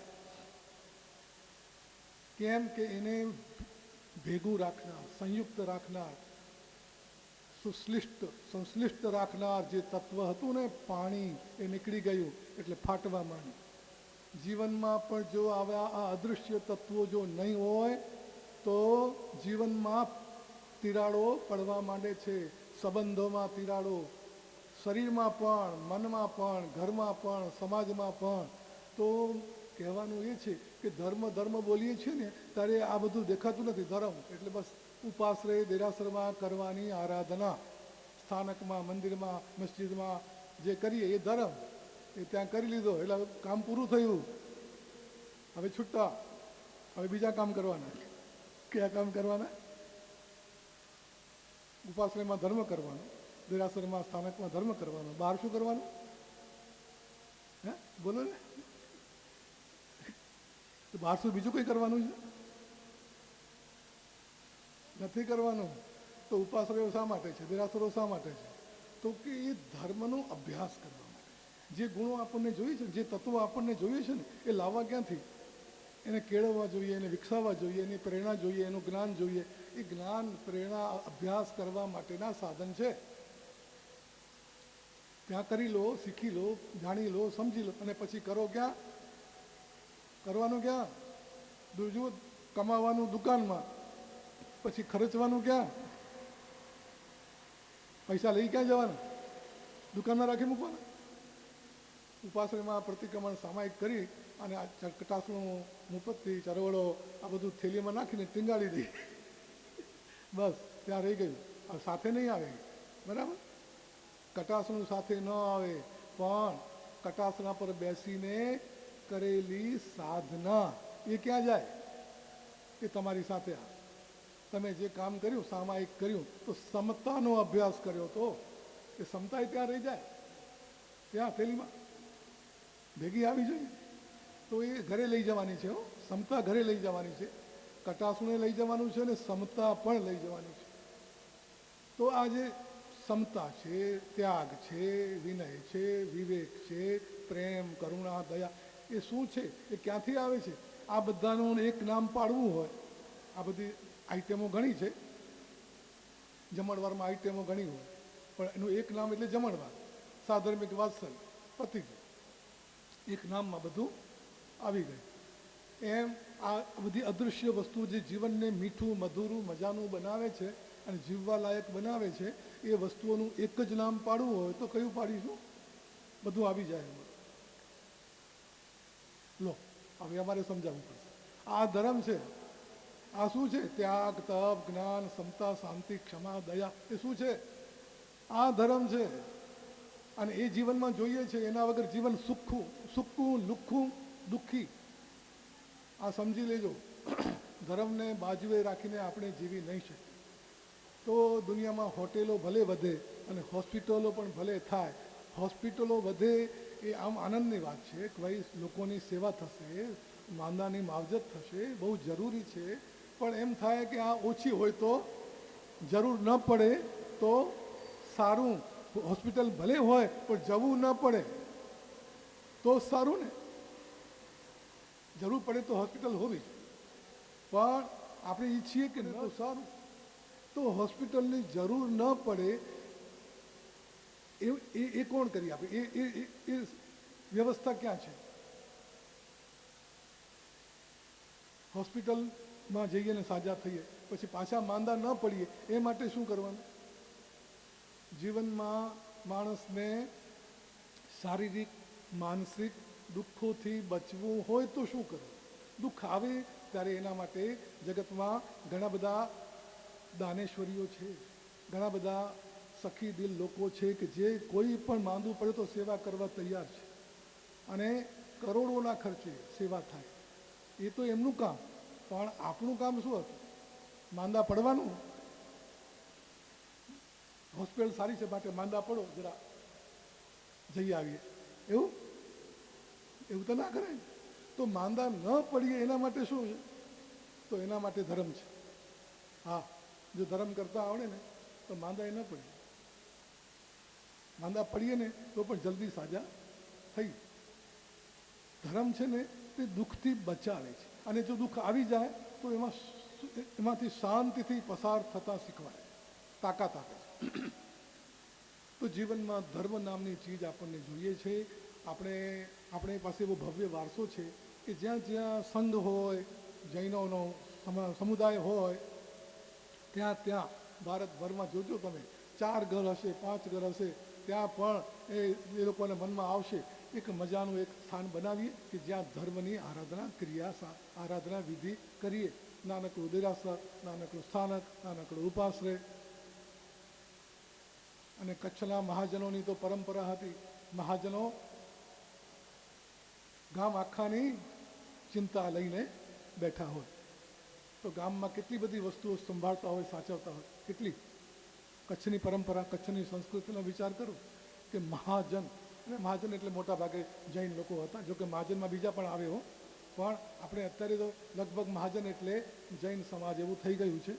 કેમ કે એને ભેગું રાખનાર, સંયુક્ત રાખનાર, સંશ્લિષ્ટ રાખનાર જે તત્વ હતું ને પાણી, એ નીકળી ગયું એટલે ફાટવા માંડ્યું. જીવનમાં પણ જો આવા આ અદૃશ્ય તત્વો જો નહીં હોય તો જીવનમાં તિરાડો પડવા માંડે છે. સંબંધોમાં તિરાડો, શરીરમાં પણ, મનમાં પણ, ઘરમાં પણ, સમાજમાં પણ. તો કહેવાનું એ છે કે ધર્મ બોલીએ છીએ ને ત્યારે આ બધું દેખાતું નથી. ધર્મ એટલે બસ ઉપાશ્રય દેરાસરમાં કરવાની આરાધના, સ્થાનકમાં, મંદિરમાં, મસ્જિદમાં જે કરીએ એ ધર્મ. એ ત્યાં કરી લીધો એટલે કામ પૂરું થયું. હવે છૂટા, હવે બીજા કામ કરવાના. કયા કામ કરવાના? ઉપાશ્રયમાં ધર્મ કરવાનો, દેરાસરમાં, સ્થાનકમાં ધર્મ કરવાનો. બહાર શું કરવાનું? હે, બોલો ને. બહાર શું બીજું કંઈ કરવાનું છે? નથી કરવાનું. તો ઉપાશ્રયો શા માટે છે? દેરાસરો શા માટે છે? તો કે એ ધર્મનો અભ્યાસ કરવા માટે. જે ગુણો આપણને જોઈએ છે, જે તત્વો આપણને જોઈએ છે ને, એ લાવવા ક્યાંથી? એને કેળવવા જોઈએ, એને વિકસાવવા જોઈએ, એની પ્રેરણા જોઈએ, એનું જ્ઞાન જોઈએ. એ જ્ઞાન, પ્રેરણા, અભ્યાસ કરવા માટેના સાધન છે. ત્યાં કરી લો, શીખી લો, જાણી લો, સમજી લો અને પછી કરો ક્યાં? કરવાનું ક્યાં? બીજું કમાવાનું દુકાનમાં, પછી ખર્ચવાનું ક્યાં? પૈસા લઈ ક્યાં જવાના? દુકાનમાં રાખી મૂકવાના? ઉપાશ્રયમાં પ્રતિક્રમણ સામાયિક કરી અને આ કટાસણું, મુપત્તિ, ચરવડો આ બધું થેલીમાં નાખીને ટીંગાડી દે. બસ ત્યાં રહી ગયું. હવે સાથે નહીં આવે, બરાબર? કટાસણું સાથે ન આવે પણ કટાસણા પર બેસીને કરેલી સાધના એ ક્યાં જાય? એ તમારી સાથે આવે. તમે જે કામ કર્યું, સામાયિક કર્યું, તો સમતાનો અભ્યાસ કર્યો તો એ સમતા ત્યાં રહી જાય. ત્યાં થેલીમાં ભેગી આવી જોઈએ. તો એ ઘરે લઈ જવાની છે. સમતા ઘરે લઈ જવાની છે. કટાસણે લઈ જવાનું છે અને સમતા પણ લઈ જવાની છે. તો આ જે સમતા છે, ત્યાગ છે, વિનય છે, વિવેક છે, પ્રેમ, કરુણા, દયા, એ શું છે? એ ક્યાંથી આવે છે? આ બધાનું એક નામ પાડવું હોય, આ બધી આઈટમો ઘણી છે. જમણવારમાં આઈટમો ઘણી હોય પણ એનું એક નામ એટલે જમણવાર. સાધર્મિક વાત્સલ્ય પતી ગયું. એક નામમાં બધું આવી ગયું. એમ આ બધી અદૃશ્ય વસ્તુ જે જીવનને મીઠું, મધુરું, મજાનું બનાવે છે અને જીવવા લાયક બનાવે છે, એ વસ્તુઓનું એક જ નામ પાડવું હોય તો કયું પાડીશું? બધું આવી જાય એમાં. લો, હવે અમારે સમજાવવું પડશે. આ ધર્મ છે. આ શું છે? ત્યાગ, તપ, જ્ઞાન, સમતા, શાંતિ, ક્ષમા, દયા, એ શું છે? આ ધર્મ છે. અને એ જીવનમાં જોઈએ છે. એના વગર જીવન સુખું, લુખ્ખું, દુઃખી. આ સમજી લેજો. ધર્મને બાજુએ રાખીને આપણે જીવી નહીં શકીએ. તો દુનિયામાં હોટેલો ભલે વધે અને હોસ્પિટલો પણ ભલે થાય. હોસ્પિટલો વધે એ આમ આનંદની વાત છે કે ભાઈ લોકોની સેવા થશે, માંદાની માવજત થશે, બહુ જરૂરી છે. પણ એમ થાય કે આ ઓછી હોય તો જરૂર ન પડે તો સારું. હોસ્પિટલ ભલે હોય પણ જવું ન પડે તો સારું ને. જરૂર પડે તો હોસ્પિટલ હોવી, પણ આપણે ઈચ્છીએ કે ન તો સારું. તો હોસ્પિટલની જરૂર ન પડે એ કોણ કરી આપે? એ વ્યવસ્થા ક્યાં છે? હોસ્પિટલમાં જઈએ ને સાજા થઈએ પછી પાછા માંદા ન પડીએ એ માટે શું કરવાનું? જીવનમાં માણસને શારીરિક માનસિક દુઃખોથી બચવું હોય તો શું કરવું? દુઃખ આવે ત્યારે એના માટે જગતમાં ઘણા બધા દાનેશ્વરીઓ છે, ઘણા બધા સખી દિલ લોકો છે કે જે કોઈ પણ માંદું પડે તો સેવા કરવા તૈયાર છે અને કરોડોના ખર્ચે સેવા થાય. એ તો એમનું કામ. પણ આપણું કામ શું હતું? માંદા પડવાનું. હોસ્પિટલ સારી છે માટે માંદા પડો, જરા જઈ આવીએ, એવું તો ના કરાય. તો માંદા ન પડીએ એના માટે શું છે? તો એના માટે ધર્મ છે. હા, જો ધર્મ કરતા આવડે ને તો માંદા એ ન પડીએ. માંદા પડીએ ને તો પણ જલ્દી સાજા થઈ. ધર્મ છે ને તે દુઃખથી બચાવે છે અને જો દુઃખ આવી જાય તો એમાંથી શાંતિથી પસાર થતા શીખવાય, તાકાત આપે છે. તો જીવનમાં ધર્મ નામની ચીજ આપણને જોઈએ છે. આપણે પાસે એવો ભવ્ય વારસો છે કે જ્યાં જ્યાં સંઘ હોય, જૈનોનો સમુદાય હોય, ત્યાં ભારતભરમાં જોજો તમે 4 ઘર હશે, 5 ઘર હશે, ત્યાં પણ એ લોકોને મનમાં આવશે એક મજાનું એક સ્થાન બનાવીએ કે જ્યાં ધર્મની આરાધના વિધિ કરીએ. નાનકડું દેરાસર, નાનકડું સ્થાનક, નાનકડું ઉપાશ્રય. અને કચ્છના મહાજનોની તો પરંપરા હતી. મહાજનો ગામ આખાની ચિંતા લઈને બેઠા હોય તો ગામમાં કેટલી બધી વસ્તુઓ સંભાળતા હોય, સાચવતા હોય. કેટલી કચ્છની પરંપરા, કચ્છની સંસ્કૃતિનો વિચાર કરો કે મહાજન, અને મહાજન એટલે મોટા ભાગે જૈન લોકો હતા. જોકે મહાજનમાં બીજા પણ આવે હો, પણ આપણે અત્યારે તો લગભગ મહાજન એટલે જૈન સમાજ એવું થઈ ગયું છે.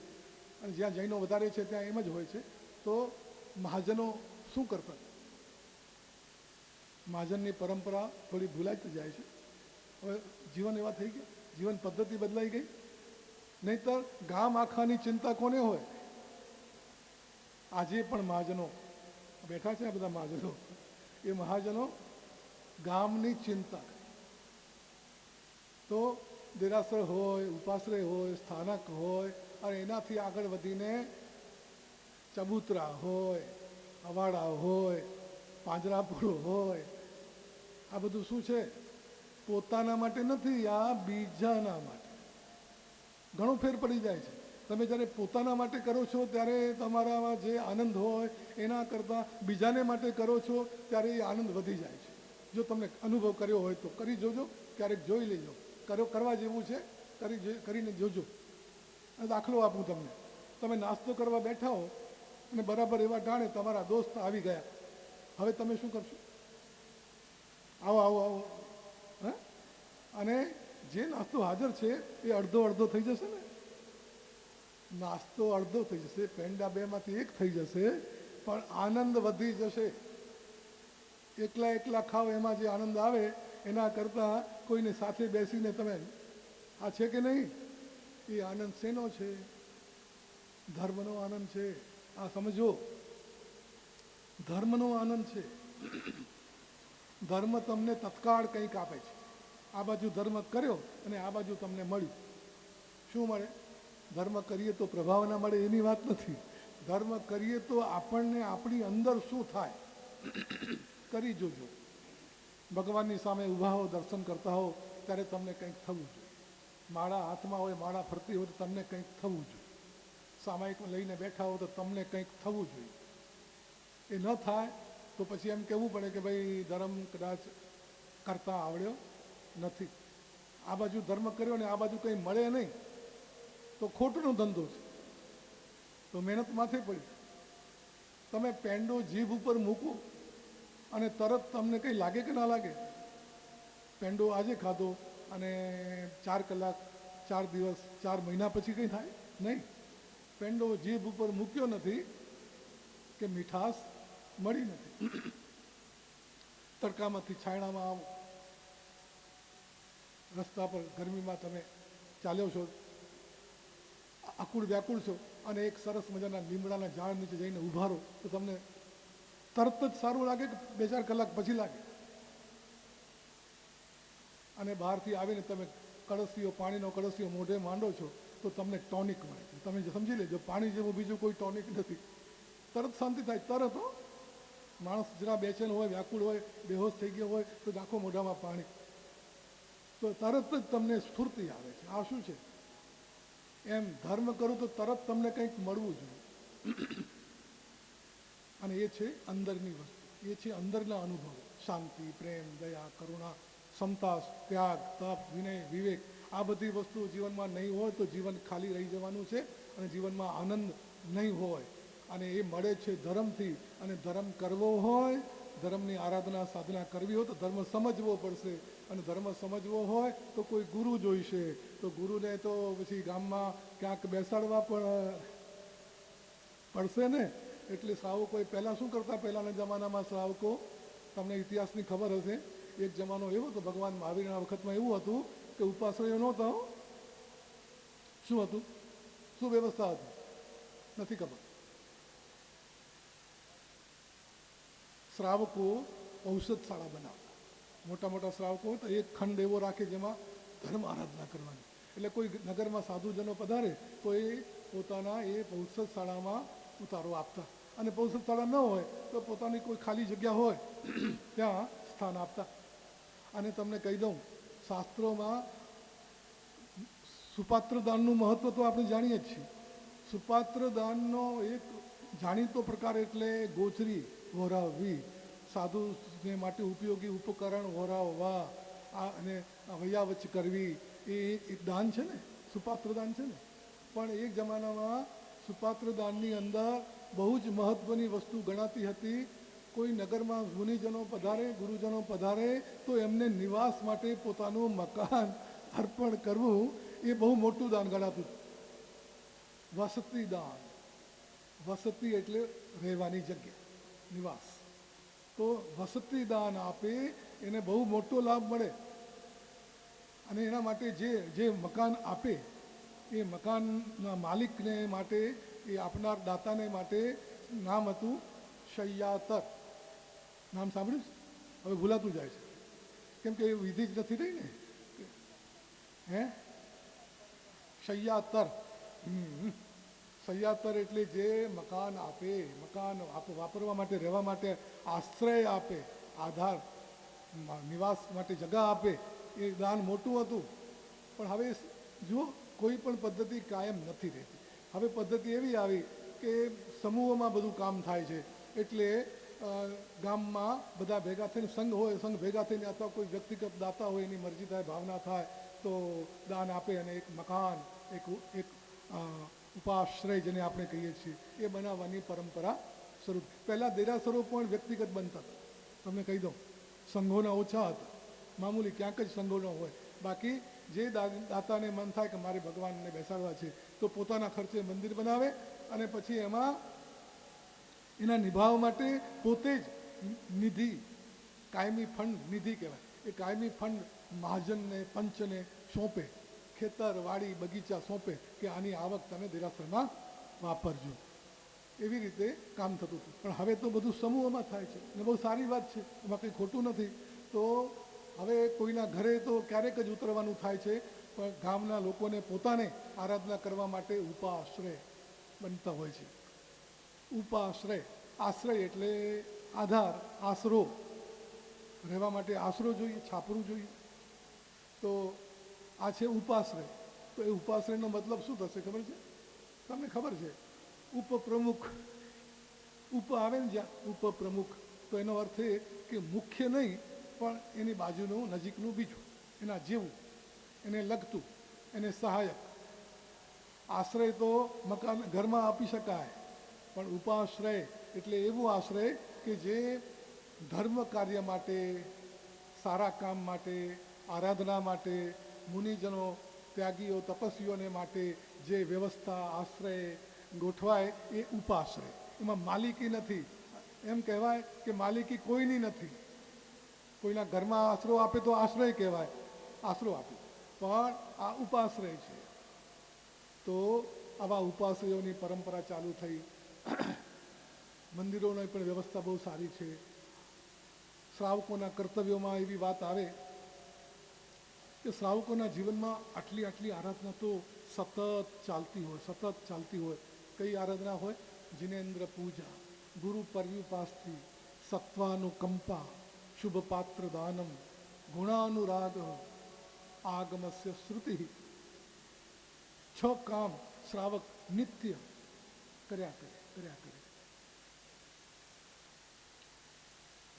અને જ્યાં જૈનો વધારે છે ત્યાં એમ જ હોય છે. તો મહાજનો શું કરતા? મહાજનની પરંપરા થોડી ભૂલાઈ જાય છે. હવે જીવન એવા થઈ ગયા, જીવન પદ્ધતિ બદલાઈ ગઈ. નહીંતર ગામ આખાની ચિંતા કોને હોય? આજે પણ મહાજનો બેઠા છે, આ બધા મહાજનો, એ મહાજનો ગામની ચિંતા. તો દેરાસર હોય, ઉપાશ્રય હોય, સ્થાનક હોય, અને એનાથી આગળ વધીને ચબૂતરા હોય, અવાડા હોય, પાંજરાપોળો હોય. આ બધું શું છે? પોતાના માટે નથી, આ બીજાના માટે. ઘણો ફેર પડી જાય છે. તમે જ્યારે પોતાના માટે કરો છો ત્યારે તમારામાં જે આનંદ હોય એના કરતાં બીજાને માટે કરો છો ત્યારે એ આનંદ વધી જાય છે. જો તમને અનુભવ કર્યો હોય તો કરી જોજો, ક્યારેક જોઈ લેજો. કરવા જેવું છે, કરીને જોજો. દાખલો આપું તમને. તમે નાસ્તો કરવા બેઠા હો અને બરાબર એવા ટાણે તમારા દોસ્ત આવી ગયા. હવે તમે શું કરશો? આવો હા. અને જે નાસ્તો હાજર છે એ અડધો થઈ જશે ને. નાસ્તો અડધો થઈ જશે, પેંડા 2માંથી 1 થઈ જશે, પણ આનંદ વધી જશે. એકલા ખાઓ એમાં જે આનંદ આવે એના કરતાં કોઈને સાથે બેસીને તમે આ છે કે નહીં, એ આનંદ શેનો છે? ધર્મનો આનંદ છે. આ સમજો, ધર્મનો આનંદ છે. ધર્મ તમને તત્કાળ કંઈક આપે છે. આ બાજુ ધર્મ કર્યો અને આ બાજુ તમને મળ્યું. શું મળે? ધર્મ કરીએ તો પ્રભાવ ના મળે એની વાત નથી. ધર્મ કરીએ તો આપણને આપણી અંદર શું થાય કરી જોજો. ભગવાનની સામે ઊભા હો, દર્શન કરતા હો ત્યારે તમને કંઈક થવું જોઈએ. માળા હાથમાં હોય, માળા ફરતી હોય તો તમને કંઈક થવું જોઈએ. સામાયિક લઈને બેઠા હો તો તમને કંઈક થવું જોઈએ. એ ન થાય તો પછી એમ કહેવું પડે કે ભાઈ ધર્મ કદાચ કરતા આવડ્યો નથી. આ બાજુ ધર્મ કર્યો ને આ બાજુ કંઈ મળે નહીં તો ખોટનો ધંધો છે. તો મહેનત માથે પડી. તમે પેંડો જીભ ઉપર મૂકો અને તરત તમને કંઈ લાગે કે ના લાગે? પેંડો આજે ખાધો, અને 4 કલાક 4 દિવસ 4 મહિના પછી કંઈ થાય નહીં. પેંડો જીભ ઉપર મૂક્યો નથી કે મીઠાશ મળી નથી. તડકામાંથી છાયણામાં આવો, રસ્તા પર ગરમીમાં તમે ચાલ્યો છો, આકુળ વ્યાકુળ છો, અને એક સરસ મજાના લીમડાના ઝાડ નીચે જઈને ઊભા રહો તો તમને તરત જ સારું લાગે કે 2-4 કલાક પછી લાગે? અને બહારથી આવીને તમે કળશીઓ, પાણીનો કળશીઓ મોઢે માંડો છો તો તમને ટોનિક મળે છે. તમે સમજી લેજો, પાણી જેવું બીજું કોઈ ટોનિક નથી. તરત શાંતિ થાય, તરત. માણસ જરા બેચેન હોય, વ્યાકુળ હોય, બેહોશ થઈ ગયો હોય તો નાખો મોઢામાં પાણી, તો તરત જ તમને સ્ફૂર્તિ આવે છે. આ શું છે? એમ ધર્મ કરું તો તરત તમને કંઈક મળવું જોઈએ. અને એ છે અંદરની વસ્તુ, એ છે અંદરના અનુભવો. શાંતિ, પ્રેમ, દયા, કરુણા, ક્ષમતા, ત્યાગ, તપ, વિનય, વિવેક. આ બધી વસ્તુઓ જીવનમાં નહીં હોય તો જીવન ખાલી રહી જવાનું છે અને જીવનમાં આનંદ નહીં હોય. અને એ મળે છે ધર્મથી. અને ધર્મ કરવો હોય, ધર્મની આરાધના સાધના કરવી હોય તો ધર્મ સમજવો પડશે. અને ધર્મ સમજવો હોય તો કોઈ ગુરુ જોઈશે. તો ગુરુને તો પછી ગામમાં ક્યાંક બેસાડવા પણ પડશે ને. એટલે શ્રાવકોએ પહેલાં શું કરતા? પહેલાંના જમાનામાં શ્રાવકો, તમને ઇતિહાસની ખબર હશે, એક જમાનો એવો હતો ભગવાન મહાવીરના વખતમાં એવું હતું કે ઉપાશ્રયો નહોતા. શું હતું? શું વ્યવસ્થા હતી? નથી ખબર. શ્રાવકો ઔષધશાળા બનાવતા. મોટા મોટા શ્રાવકો તો એક ખંડ એવો રાખે જેમાં ધર્મ આરાધના કરવાની. એટલે કોઈ નગરમાં સાધુજનો પધારે તો એ પોતાના એ ઔષધશાળામાં ઉતારો આપતા. અને ઔષધશાળા ન હોય તો પોતાની કોઈ ખાલી જગ્યા હોય ત્યાં સ્થાન આપતા. અને તમને કહી દઉં, શાસ્ત્રોમાં સુપાત્ર દાનનું મહત્વ તો આપણે જાણીએ જ છીએ. સુપાત્ર દાનનો એક જાણીતો પ્રકાર એટલે ગોચરી વહોરાવવી, સાધુને માટે ઉપયોગી ઉપકરણ વહોરાવવા, અને વૈયાવચ કરવી. એ એક દાન છે ને, સુપાત્ર દાન છે ને. પણ એક જમાનામાં સુપાત્ર દાનની અંદર બહુ જ મહત્વની વસ્તુ ગણાતી હતી. કોઈ નગરમાં મુનિજનો પધારે, ગુરુજનો પધારે તો એમને નિવાસ માટે પોતાનું મકાન અર્પણ કરવું એ બહુ મોટું દાન ગણાતું હતું. વસતી દાન. વસતી એટલે રહેવાની જગ્યા, નિવાસ. તો વસતી દાન આપે એને બહુ મોટો લાભ મળે. અને એના માટે જે મકાન આપે એ મકાનના માલિકને માટે, એ આપનાર દાતાને માટે નામ હતું શય્યાતર. નામ સાંભળ્યું? હવે ભૂલાતું જાય છે કેમ કે એ વિધિ જ નથી રહી ને. હે, શય્યાતર. શય્યાતર એટલે જે મકાન આપે, મકાન વાપરવા માટે, રહેવા માટે આશ્રય આપે, આધાર, નિવાસ માટે જગા આપે. એ દાન મોટું હતું. પણ હવે જુઓ, કોઈ પણ પદ્ધતિ કાયમ નથી રહેતી. હવે પદ્ધતિ એવી આવી કે સમૂહોમાં બધું કામ થાય છે. એટલે ગામમાં બધા ભેગા થઈને, સંઘ હોય, સંઘ ભેગા થઈને અથવા કોઈ વ્યક્તિગત દાતા હોય, એની મરજી થાય, ભાવના થાય તો દાન આપે અને એક મકાન, એક ઉપાશ્રય જેને આપણે કહીએ છીએ એ બનાવવાની પરંપરા શરૂ. પહેલાં દેરાસરો પણ વ્યક્તિગત બનતા. તમને કહી દઉં, સંઘોના ઓછા હતા, મામૂલી ક્યાંક જ સંઘો ન હોય. બાકી જે દાતાને મન થાય કે મારે ભગવાનને બેસાડવા છે તો પોતાના ખર્ચે મંદિર બનાવે અને પછી એમાં એના નિભાવ માટે પોતે જ નિધિ, કાયમી ફંડ નિધિ કહેવાય, એ કાયમી ફંડ મહાજનને, પંચને સોંપે. ખેતર, વાડી, બગીચા સોંપે કે આની આવક તમે દેરાસરમાં વાપરજો. એવી રીતે કામ થતું હતું. પણ હવે તો બધું સમૂહોમાં થાય છે અને બહુ સારી વાત છે, એમાં કંઈ ખોટું નથી. તો હવે કોઈના ઘરે તો ક્યારેક જ ઉતરવાનું થાય છે, પણ ગામના લોકોને પોતાને આરાધના કરવા માટે ઉપાશ્રય બનતા હોય છે. ઉપાશ્રય, આશ્રય એટલે આધાર, આશરો. રહેવા માટે આશરો જોઈએ, છાપરું જોઈએ. તો આ છે ઉપાશ્રય. તો એ ઉપાશ્રયનો મતલબ શું થશે ખબર છે? તમને ખબર છે? ઉપપ્રમુખ. ઉપ આવે ને જ્યાં, ઉપપ્રમુખ. તો એનો અર્થ એ કે મુખ્ય નહીં પણ એની બાજુનું, નજીકનું બીજું, એના જેવું, એને લગતું, એને સહાયક. આશ્રય તો મકાન, ઘરમાં આપી શકાય, પણ ઉપાશ્રય એટલે એવું આશ્રય કે જે ધર્મ કાર્ય માટે, સારા કામ માટે, આરાધના માટે મુનિજનો ત્યાગીઓ તપસ્વીઓને માટે જે વ્યવસ્થા આશ્રય ગોઠવાય એ ઉપાશ્રય, એમાં માલિકી નથી. એમ કહેવાય કે માલિકી કોઈની નથી. કોઈના ઘરમાં આશરો આપે તો આશ્રય કહેવાય, આશરો આપે, પણ આ ઉપાશ્રય છે. તો આવા ઉપાશ્રયોની પરંપરા ચાલુ થઈ. મંદિરોની પણ વ્યવસ્થા બહુ સારી છે. શ્રાવકોના કર્તવ્યોમાં એવી વાત આવે કે શ્રાવકોના જીવનમાં આટલી આટલી આરાધના તો સતત ચાલતી હોય. કઈ આરાધના હોય? જિનેન્દ્ર પૂજા, ગુરુ પર્યુપાસ્થી, સત્વાનુકંપા, શુભ પાત્ર દાનમ, ગુણાનુરાગ, આગમસ્ય શ્રુતિ. 6 કામ શ્રાવક નિત્ય કર્યા કરે.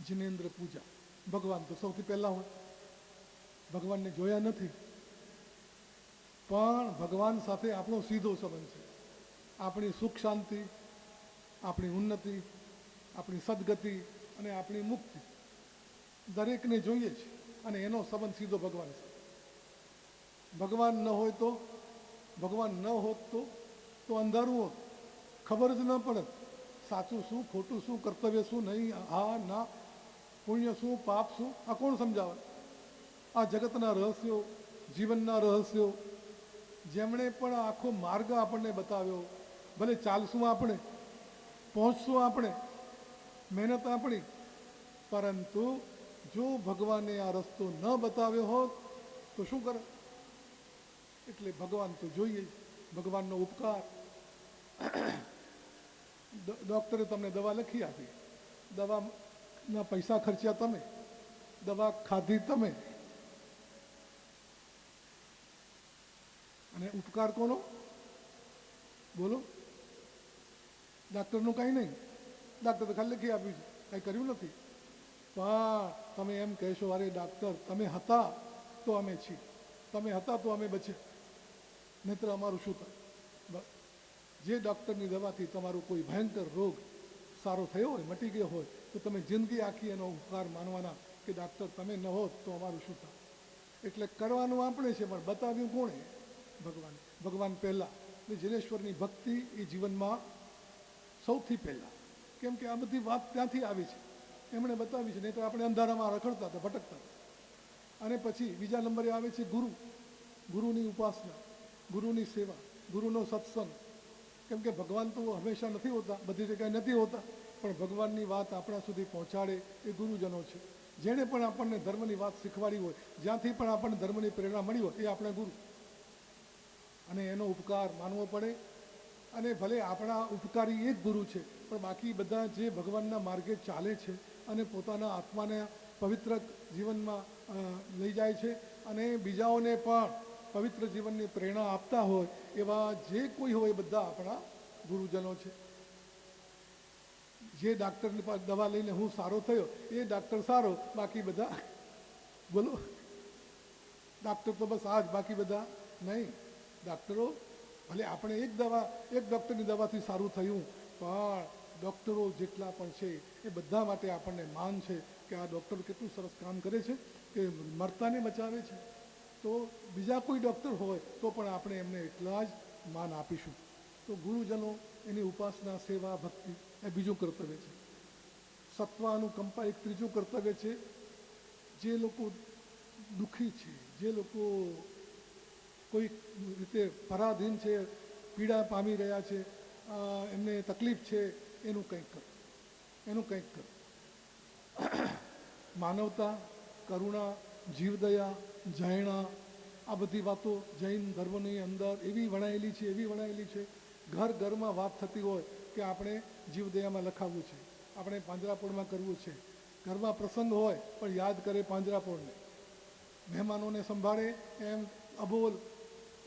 જિનેન્દ્ર પૂજા, ભગવાન તો સૌથી પહેલા હોય. ભગવાનને જોયા નથી, પણ ભગવાન સાથે આપણો સીધો સંબંધ છે. આપણી સુખ શાંતિ, આપણી ઉન્નતિ, આપણી સદગતિ અને આપણી મુક્તિ દરેકને જોઈએ છે, અને એનો સંબંધ સીધો ભગવાન છે. ભગવાન ન હોત તો અંધારું હોત, ખબર જ ન પડે સાચું શું, ખોટું શું, કર્તવ્ય શું, નહીં, હા ના, પુણ્ય શું, પાપ શું, આ કોણ સમજાવે? આ જગતના રહસ્યો, જીવનના રહસ્યો, જેમણે પણ આખો માર્ગ આપણને બતાવ્યો. ભલે ચાલશું આપણે, પહોંચશું આપણે, મહેનત આપણી, પરંતુ જો ભગવાને આ રસ્તો ન બતાવ્યો હોત તો શું કરે? એટલે ભગવાન તો જોઈએ, ભગવાનનો ઉપકાર. ડૉક્ટરે તમને દવા લખી આપી, દવાના પૈસા ખર્ચ્યા તમે, દવા ખાધી તમે, અને ઉપકાર કોનો? બોલો? ડાક્ટરનું કાંઈ નહીં, ડાક્ટર તો ખાલી લખી આપ્યું છે, કાંઈ કર્યું નથી. પણ તમે એમ કહેશો, અરે ડાક્ટર તમે હતા તો અમે છીએ, તમે હતા તો અમે બચ્યા, નહીંતર અમારું શું થાય? જે ડૉક્ટરની દવાથી તમારો કોઈ ભયંકર રોગ સારો થયો હોય, મટી ગયો હોય, તો તમે જિંદગી આખી એનો ઉપકાર માનવાના કે ડાક્ટર તમે ન હોત તો અમારું શું થાય? એટલે કરવાનું આપણે છે, પણ બતાવ્યું કોણે? ભગવાન. ભગવાન પહેલાં. એટલે જિનેશ્વરની ભક્તિ એ જીવનમાં સૌથી પહેલાં. કેમ કે આ બધી વાત ત્યાંથી આવી છે, એમણે બતાવી છે. નહીં તો આપણે અંધારામાં રખડતા હતા, ભટકતા હતા. અને પછી બીજા નંબરે આવે છે ગુરુ. ગુરુની ઉપાસના, ગુરુની સેવા, ગુરુનો સત્સંગ. કેમ કે ભગવાન તો હંમેશા નથી હોતા, બધી જગ્યાએ નથી હોતા, પણ ભગવાનની વાત આપણા સુધી પહોંચાડે એ ગુરુજનો છે. જેણે પણ આપણને ધર્મની વાત શીખવાડી હોય, જ્યાંથી પણ આપણને ધર્મની પ્રેરણા મળી હોય, એ આપણા ગુરુ. અને એનો ઉપકાર માનવો પડે. અને ભલે આપણા ઉપકારી એક ગુરુ છે, પણ બાકી બધા જે ભગવાનના માર્ગે ચાલે છે અને પોતાના આત્માને પવિત્ર જીવનમાં લઈ જાય છે અને બીજાઓને પણ પવિત્ર જીવનની પ્રેરણા આપતા હોય, એવા જે કોઈ હોય બધા આપણા ગુરુજનો છે. જે ડાક્ટરની પાસે દવા લઈને હું સારો થયો એ ડાક્ટર સારો, બાકી બધા બોલો ડાક્ટર તો બસ આ જ, બાકી બધા નહીં. ડાક્ટરો ભલે આપણે એક ડૉક્ટરની દવાથી સારું થયું, પણ ડૉક્ટરો જેટલા પણ છે એ બધા માટે આપણને માન છે કે આ ડૉક્ટર કેટલું સરસ કામ કરે છે કે મરતાને બચાવે છે. તો બીજા કોઈ ડૉક્ટર હોય તો પણ આપણે એમને એટલા જ માન આપીશું. તો ગુરુજનો, એની ઉપાસના, સેવા, ભક્તિ એ બીજું કર્તવ્ય છે. સત્વાનુકંપા એક ત્રીજું કર્તવ્ય છે. જે લોકો દુઃખી છે, જે લોકો કોઈ રીતે પરાધીન છે, પીડા પામી રહ્યા છે, એમને તકલીફ છે, એનું કંઈક કરો. માનવતા, કરુણા, જીવદયા, જૈણા, આ બધી વાતો જૈન ધર્મની અંદર એવી વણાયેલી છે. ઘર ઘરમાં વાત થતી હોય કે આપણે જીવદયામાં લખાવવું છે, આપણે પાંજરાપોળમાં કરવું છે. ઘરમાં પ્રસંગ હોય પણ યાદ કરે પાંજરાપોળને. મહેમાનોને સંભાળે એમ અબોલ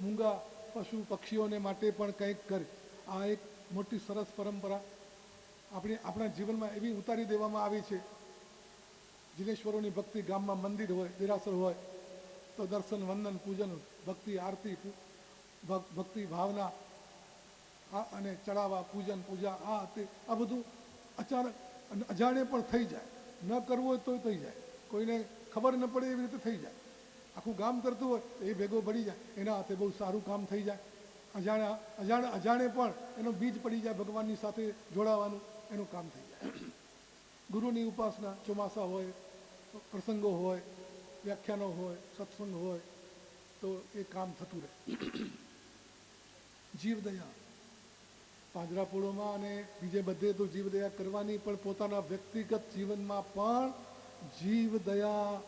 મૂંગા પશુ પક્ષીઓને માટે પણ કંઈક કરે. આ એક મોટી સરસ પરંપરા આપણા જીવનમાં એવી ઉતારી દેવામાં આવી છે. જિનેશ્વરોની ભક્તિ, ગામમાં મંદિર હોય, દેરાસર હોય તો દર્શન, વંદન, પૂજન, ભક્તિ, આરતી, ભક્તિ ભાવના અને ચડાવવા, પૂજન, પૂજા, આ બધું અચાનક અજાણે પણ થઈ જાય. ન કરવું હોય તોય થઈ જાય, કોઈને ખબર ન પડે એવી રીતે થઈ જાય. આખું ગામ કરતું હોય એ ભેગો પડી જાય, એના હાથે બહુ સારું કામ થઈ જાય. અજાણે પણ એનો બીજ પડી જાય, ભગવાનની સાથે જોડાવાનું એનું કામ થઈ જાય. ગુરુની ઉપાસના, ચોમાસા હોય, પ્રસંગો હોય, વ્યાખ્યાનો હોય, સત્સંગ હોય તો એ કામ થતું રહે. જીવદયા પાંજરાપોળોમાં અને બીજે બધે તો જીવદયા કરવાની, પણ પોતાના વ્યક્તિગત જીવનમાં પણ જીવદયા,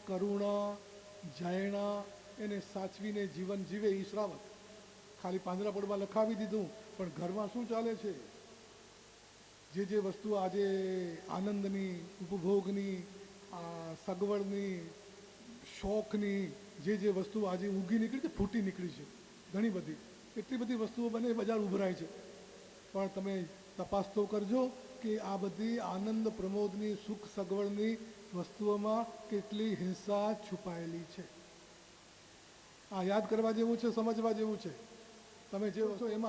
કરુણા, જયણા એને સાચવીને જીવન જીવે. એ શ્રાવક ખાલી પાંજરાપોળમાં લખાવી દીધું, પણ ઘરમાં શું ચાલે છે? જે વસ્તુ આજે આનંદની, ઉપભોગની, સગવડની, શોખની જે વસ્તુ આજે ઉગી નીકળી છે, ફૂટી નીકળી છે, ઘણી બધી એટલી બધી વસ્તુઓ બને, બજાર ઉભરાય છે. પણ તમે તપાસ તો કરજો કે આ બધી આનંદ પ્રમોદની, સુખ સગવડની વસ્તુઓમાં કેટલી હિંસા છુપાયેલી છે. આ યાદ કરવા જેવું છે, સમજવા જેવું છે. તમે જે વસ્તુ એમાં